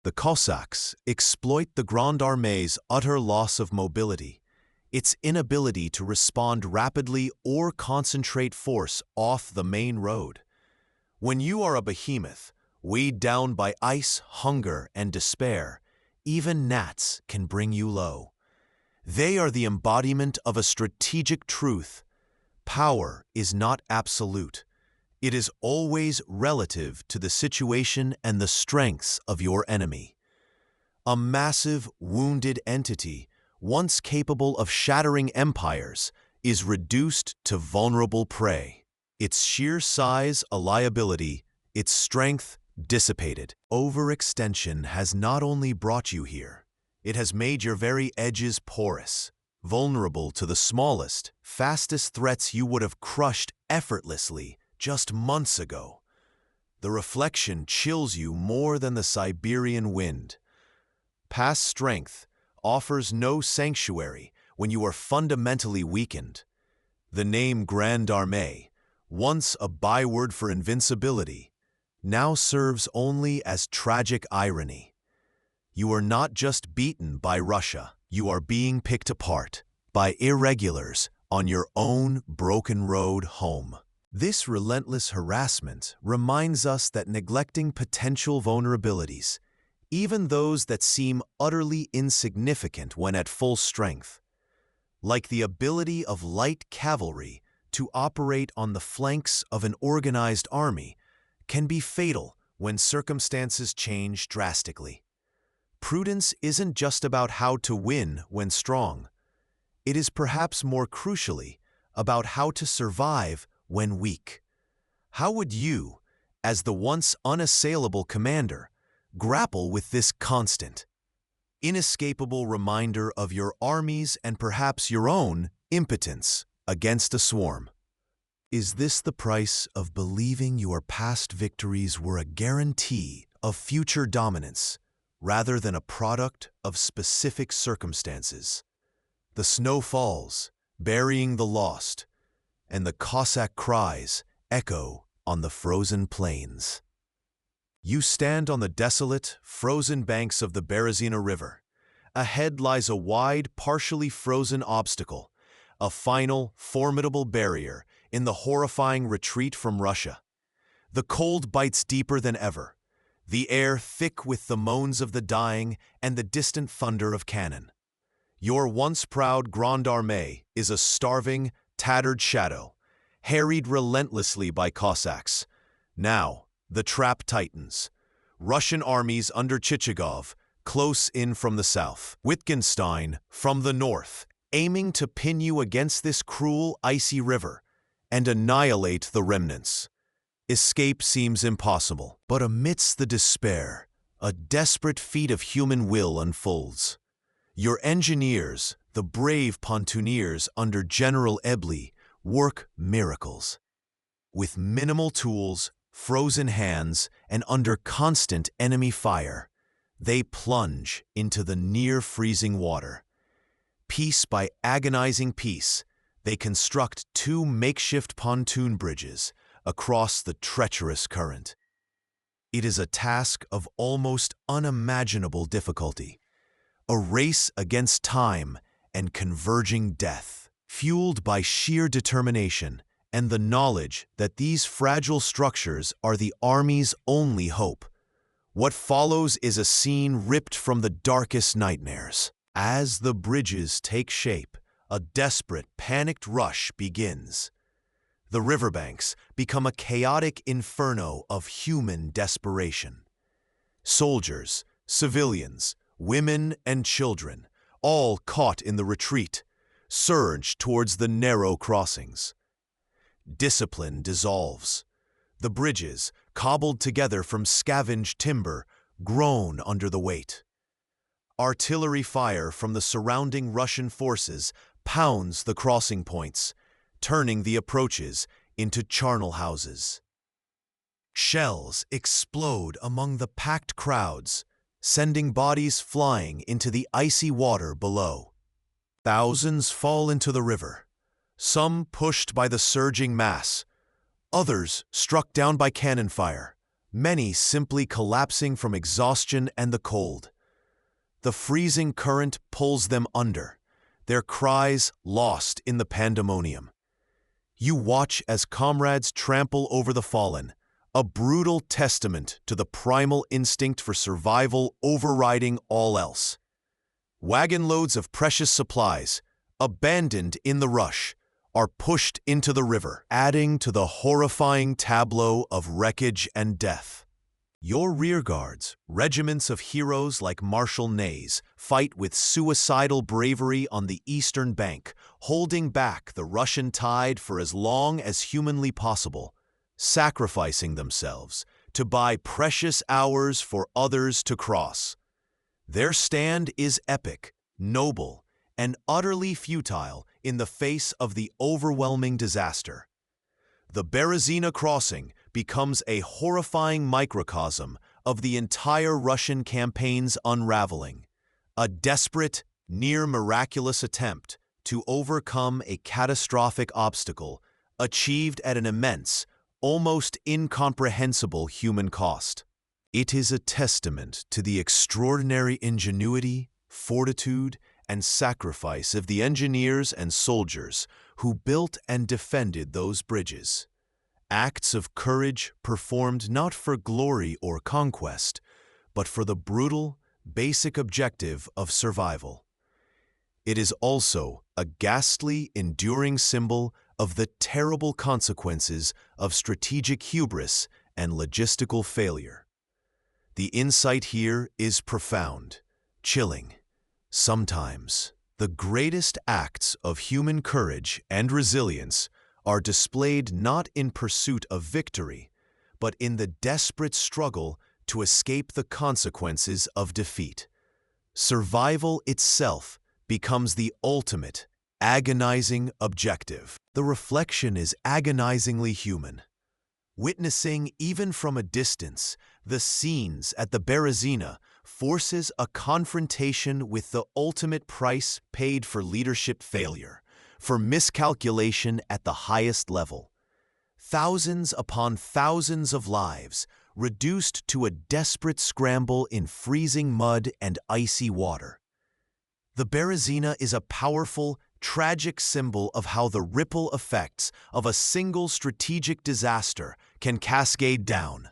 [SPEAKER 1] The Cossacks exploit the Grande Armée's utter loss of mobility, its inability to respond rapidly or concentrate force off the main road. When you are a behemoth, Weighed down by ice, hunger, and despair, even gnats can bring you low. They are the embodiment of a strategic truth. Power is not absolute. It is always relative to the situation and the strengths of your enemy. A massive, wounded entity, once capable of shattering empires, is reduced to vulnerable prey. Its sheer size a liability, its strength dissipated. Overextension has not only brought you here, it has made your very edges porous, vulnerable to the smallest, fastest threats you would have crushed effortlessly just months ago. The reflection chills you more than the Siberian wind. Past strength offers no sanctuary when you are fundamentally weakened. The name Grande Armée, once a byword for invincibility, now serves only as tragic irony. You are not just beaten by Russia, you are being picked apart by irregulars on your own broken road home. This relentless harassment reminds us that neglecting potential vulnerabilities, even those that seem utterly insignificant when at full strength, like the ability of light cavalry to operate on the flanks of an organized army, can be fatal when circumstances change drastically. Prudence isn't just about how to win when strong. It is perhaps more crucially about how to survive when weak. How would you, as the once unassailable commander, grapple with this constant, inescapable reminder of your army's and perhaps your own impotence against a swarm? Is this the price of believing your past victories were a guarantee of future dominance, rather than a product of specific circumstances? The snow falls, burying the lost, and the Cossack cries echo on the frozen plains. You stand on the desolate, frozen banks of the Berezina River. Ahead lies a wide, partially frozen obstacle, a final, formidable barrier in the horrifying retreat from Russia. The cold bites deeper than ever, the air thick with the moans of the dying and the distant thunder of cannon. Your once proud Grande Armée is a starving, tattered shadow, harried relentlessly by Cossacks. Now, the trap tightens. Russian armies under Chichagov, close in from the south. Wittgenstein, from the north, aiming to pin you against this cruel, icy river and annihilate the remnants. Escape seems impossible, but amidst the despair, a desperate feat of human will unfolds. Your engineers, the brave pontooniers under General Ebli, work miracles. With minimal tools, frozen hands, and under constant enemy fire, they plunge into the near-freezing water. Piece by agonizing piece, they construct 2 makeshift pontoon bridges across the treacherous current. It is a task of almost unimaginable difficulty, a race against time and converging death, fueled by sheer determination and the knowledge that these fragile structures are the army's only hope. What follows is a scene ripped from the darkest nightmares. As the bridges take shape, a desperate, panicked rush begins. The riverbanks become a chaotic inferno of human desperation. Soldiers, civilians, women, and children, all caught in the retreat, surge towards the narrow crossings. Discipline dissolves. The bridges, cobbled together from scavenged timber, groan under the weight. Artillery fire from the surrounding Russian forces pounds the crossing points, turning the approaches into charnel houses. Shells explode among the packed crowds, sending bodies flying into the icy water below. Thousands fall into the river, some pushed by the surging mass, others struck down by cannon fire, many simply collapsing from exhaustion and the cold. The freezing current pulls them under, their cries lost in the pandemonium. You watch as comrades trample over the fallen, a brutal testament to the primal instinct for survival overriding all else. Wagon loads of precious supplies, abandoned in the rush, are pushed into the river, adding to the horrifying tableau of wreckage and death. Your rearguards, regiments of heroes like Marshal Ney's, fight with suicidal bravery on the eastern bank, holding back the Russian tide for as long as humanly possible, sacrificing themselves to buy precious hours for others to cross. Their stand is epic, noble, and utterly futile in the face of the overwhelming disaster. The Berezina crossing becomes a horrifying microcosm of the entire Russian campaign's unraveling, a desperate, near-miraculous attempt to overcome a catastrophic obstacle achieved at an immense, almost incomprehensible human cost. It is a testament to the extraordinary ingenuity, fortitude, and sacrifice of the engineers and soldiers who built and defended those bridges. Acts of courage performed not for glory or conquest, but for the brutal, basic objective of survival. It is also a ghastly, enduring symbol of the terrible consequences of strategic hubris and logistical failure. The insight here is profound, chilling. Sometimes, the greatest acts of human courage and resilience are displayed not in pursuit of victory, but in the desperate struggle to escape the consequences of defeat. Survival itself becomes the ultimate, agonizing objective. The reflection is agonizingly human. Witnessing, even from a distance, the scenes at the Berezina forces a confrontation with the ultimate price paid for leadership failure, for miscalculation at the highest level. Thousands upon thousands of lives reduced to a desperate scramble in freezing mud and icy water. The Berezina is a powerful, tragic symbol of how the ripple effects of a single strategic disaster can cascade down,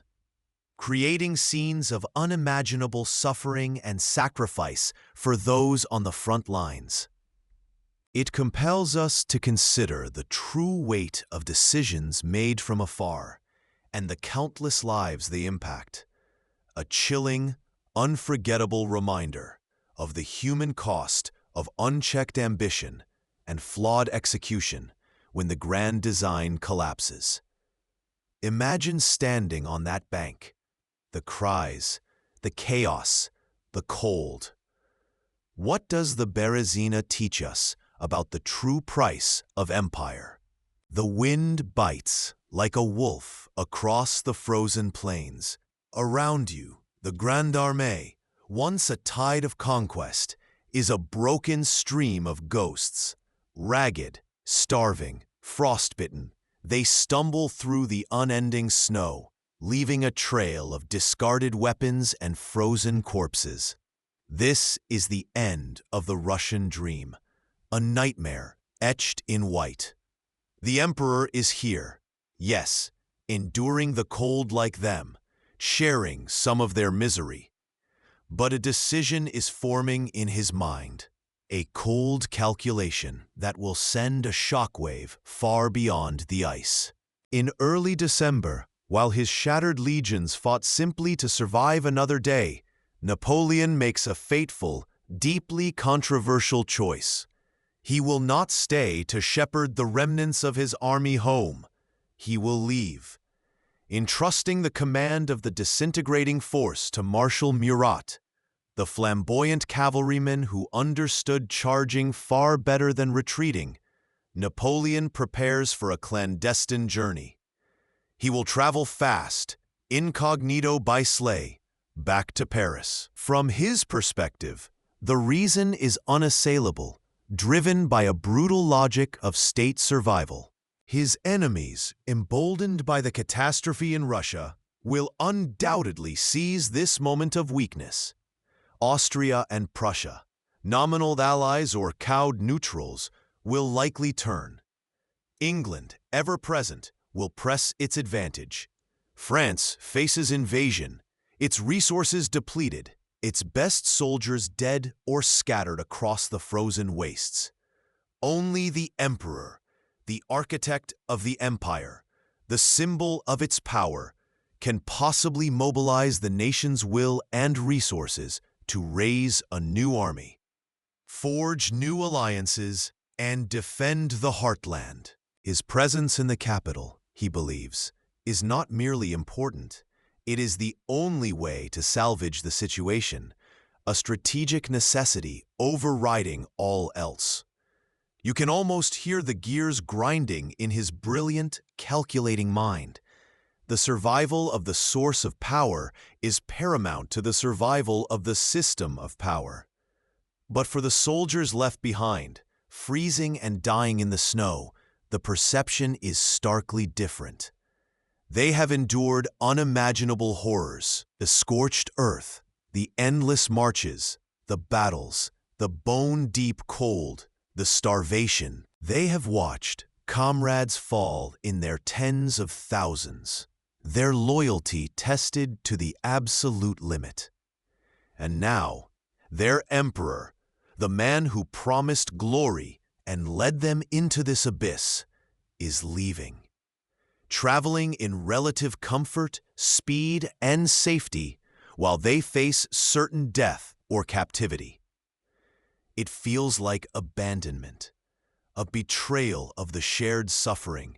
[SPEAKER 1] creating scenes of unimaginable suffering and sacrifice for those on the front lines. It compels us to consider the true weight of decisions made from afar and the countless lives they impact, a chilling, unforgettable reminder of the human cost of unchecked ambition and flawed execution when the grand design collapses. Imagine standing on that bank, the cries, the chaos, the cold. What does the Berezina teach us about the true price of empire? The wind bites like a wolf across the frozen plains. Around you, the Grande Armée, once a tide of conquest, is a broken stream of ghosts. Ragged, starving, frostbitten, they stumble through the unending snow, leaving a trail of discarded weapons and frozen corpses. This is the end of the Russian dream, a nightmare etched in white. The emperor is here, yes, enduring the cold like them, sharing some of their misery. But a decision is forming in his mind, a cold calculation that will send a shockwave far beyond the ice. In early December, while his shattered legions fought simply to survive another day, Napoleon makes a fateful, deeply controversial choice. He will not stay to shepherd the remnants of his army home. He will leave, entrusting the command of the disintegrating force to Marshal Murat, the flamboyant cavalryman who understood charging far better than retreating. Napoleon prepares for a clandestine journey. He will travel fast, incognito by sleigh, back to Paris. From his perspective, the reason is unassailable, driven by a brutal logic of state survival. His enemies, emboldened by the catastrophe in Russia, will undoubtedly seize this moment of weakness. Austria and Prussia, nominal allies or cowed neutrals, will likely turn. England, ever present, will press its advantage. France faces invasion, its resources depleted, its best soldiers dead or scattered across the frozen wastes. Only the emperor, the architect of the empire, the symbol of its power, can possibly mobilize the nation's will and resources to raise a new army, forge new alliances, and defend the heartland. His presence in the capital, he believes, is not merely important. It is the only way to salvage the situation, a strategic necessity overriding all else. You can almost hear the gears grinding in his brilliant, calculating mind. The survival of the source of power is paramount to the survival of the system of power. But for the soldiers left behind, freezing and dying in the snow, the perception is starkly different. They have endured unimaginable horrors, the scorched earth, the endless marches, the battles, the bone-deep cold, the starvation. They have watched comrades fall in their tens of thousands, their loyalty tested to the absolute limit. And now, their emperor, the man who promised glory and led them into this abyss, is leaving. Traveling in relative comfort, speed, and safety while they face certain death or captivity. It feels like abandonment, a betrayal of the shared suffering,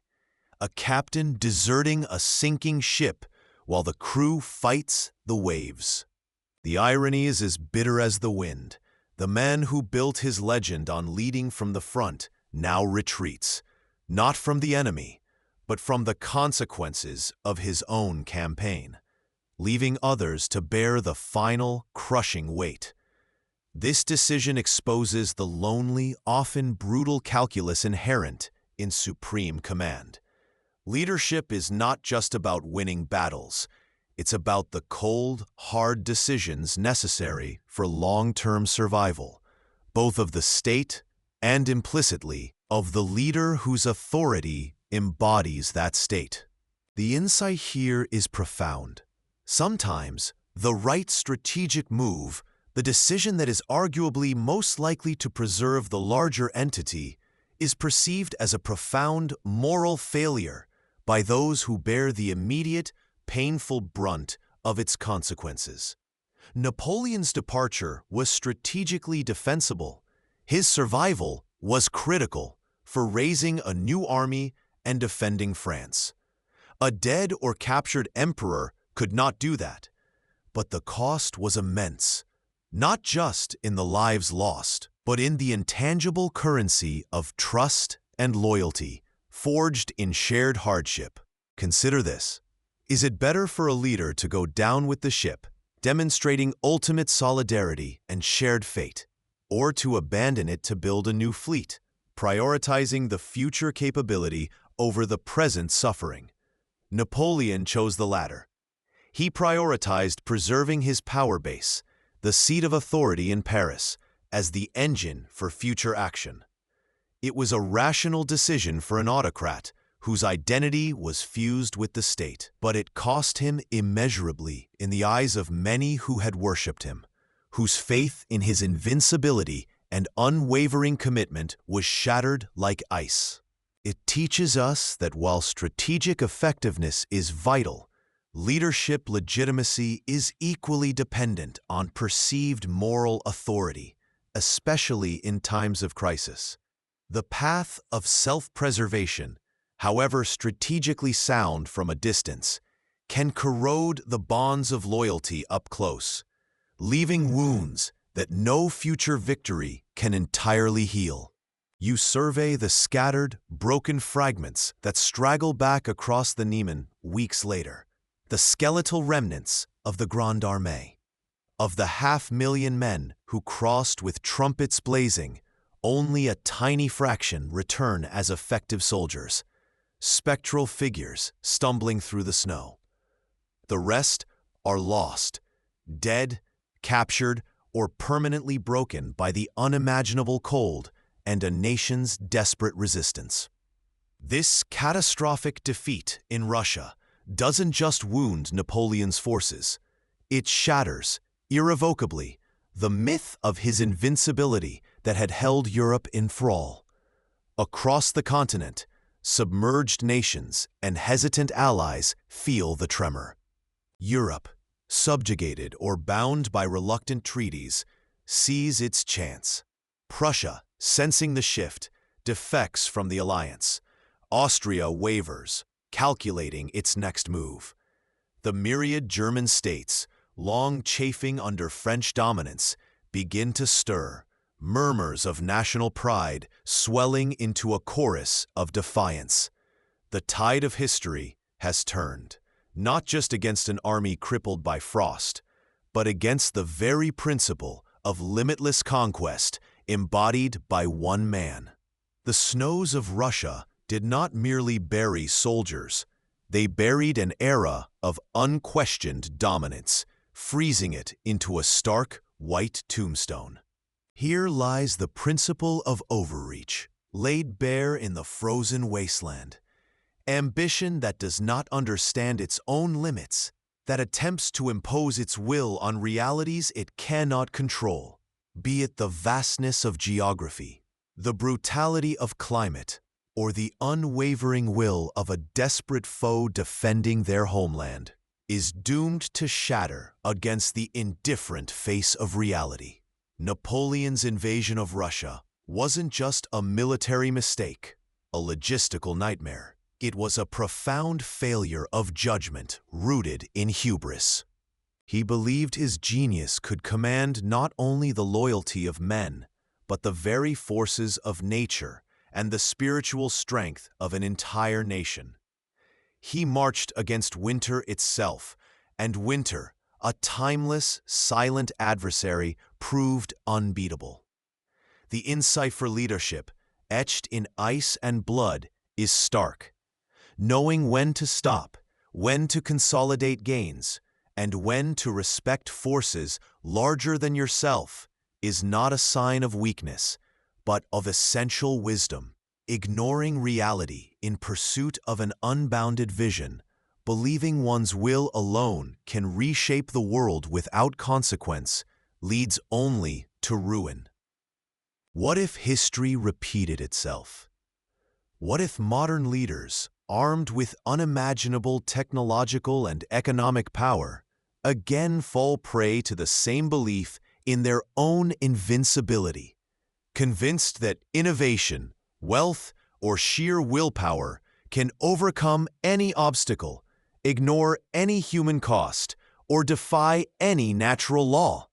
[SPEAKER 1] a captain deserting a sinking ship while the crew fights the waves. The irony is as bitter as the wind. The man who built his legend on leading from the front now retreats, not from the enemy, but from the consequences of his own campaign, leaving others to bear the final, crushing weight. This decision exposes the lonely, often brutal calculus inherent in supreme command. Leadership is not just about winning battles. It's about the cold, hard decisions necessary for long-term survival, both of the state and, implicitly, of the leader whose authority embodies that state. The insight here is profound. Sometimes, the right strategic move, the decision that is arguably most likely to preserve the larger entity, is perceived as a profound moral failure by those who bear the immediate, painful brunt of its consequences. Napoleon's departure was strategically defensible. His survival was critical for raising a new army and defending France. A dead or captured emperor could not do that, but the cost was immense, not just in the lives lost, but in the intangible currency of trust and loyalty, forged in shared hardship. Consider this. Is it better for a leader to go down with the ship, demonstrating ultimate solidarity and shared fate, or to abandon it to build a new fleet, prioritizing the future capability over the present suffering? Napoleon chose the latter. He prioritized preserving his power base, the seat of authority in Paris, as the engine for future action. It was a rational decision for an autocrat whose identity was fused with the state, but it cost him immeasurably in the eyes of many who had worshipped him, whose faith in his invincibility and unwavering commitment was shattered like ice. It teaches us that while strategic effectiveness is vital, leadership legitimacy is equally dependent on perceived moral authority, especially in times of crisis. The path of self-preservation, however strategically sound from a distance, can corrode the bonds of loyalty up close, leaving wounds that no future victory can entirely heal. You survey the scattered, broken fragments that straggle back across the Niemen weeks later, the skeletal remnants of the Grande Armée. Of the 500,000 men who crossed with trumpets blazing, only a tiny fraction return as effective soldiers, spectral figures stumbling through the snow. The rest are lost, dead, captured, or permanently broken by the unimaginable cold and a nation's desperate resistance. This catastrophic defeat in Russia doesn't just wound Napoleon's forces. It shatters, irrevocably, the myth of his invincibility that had held Europe in thrall. Across the continent, submerged nations and hesitant allies feel the tremor. Europe, subjugated or bound by reluctant treaties, sees its chance. Prussia, sensing the shift, defects from the alliance. Austria wavers, calculating its next move. The myriad German states, long chafing under French dominance, begin to stir, murmurs of national pride swelling into a chorus of defiance. The tide of history has turned, not just against an army crippled by frost, but against the very principle of limitless conquest embodied by one man. The snows of Russia did not merely bury soldiers, they buried an era of unquestioned dominance, freezing it into a stark, white tombstone. Here lies the principle of overreach, laid bare in the frozen wasteland. Ambition that does not understand its own limits, that attempts to impose its will on realities it cannot control, be it the vastness of geography, the brutality of climate, or the unwavering will of a desperate foe defending their homeland, is doomed to shatter against the indifferent face of reality. Napoleon's invasion of Russia wasn't just a military mistake, a logistical nightmare. It was a profound failure of judgment rooted in hubris. He believed his genius could command not only the loyalty of men, but the very forces of nature and the spiritual strength of an entire nation. He marched against winter itself, and winter, a timeless, silent adversary, proved unbeatable. The insight for leadership, etched in ice and blood, is stark. Knowing when to stop, when to consolidate gains, and when to respect forces larger than yourself is not a sign of weakness, but of essential wisdom. Ignoring reality in pursuit of an unbounded vision, believing one's will alone can reshape the world without consequence, leads only to ruin. What if history repeated itself? What if modern leaders, armed with unimaginable technological and economic power, again fall prey to the same belief in their own invincibility, convinced that innovation, wealth, or sheer willpower can overcome any obstacle, ignore any human cost, or defy any natural law?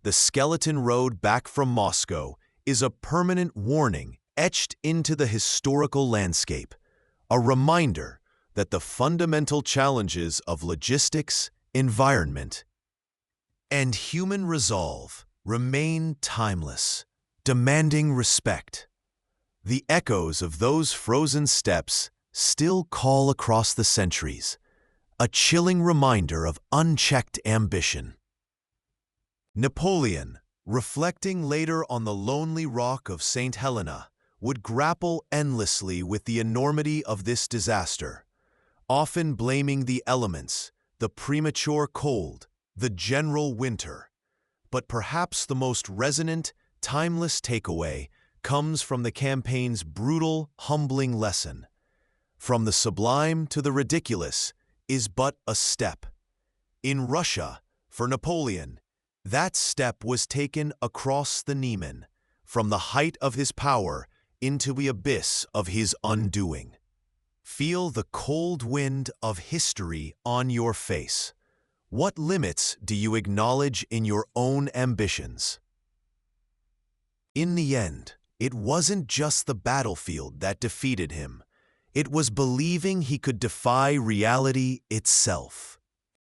[SPEAKER 1] The skeleton road back from Moscow is a permanent warning etched into the historical landscape, a reminder that the fundamental challenges of logistics, environment, and human resolve remain timeless, demanding respect. The echoes of those frozen steps still call across the centuries, a chilling reminder of unchecked ambition. Napoleon, reflecting later on the lonely rock of St. Helena, would grapple endlessly with the enormity of this disaster, often blaming the elements, the premature cold, the general winter. But perhaps the most resonant, timeless takeaway comes from the campaign's brutal, humbling lesson. From the sublime to the ridiculous is but a step. In Russia, for Napoleon, that step was taken across the Niemen, from the height of his power into the abyss of his undoing. Feel the cold wind of history on your face. What limits do you acknowledge in your own ambitions? In the end, it wasn't just the battlefield that defeated him. It was believing he could defy reality itself.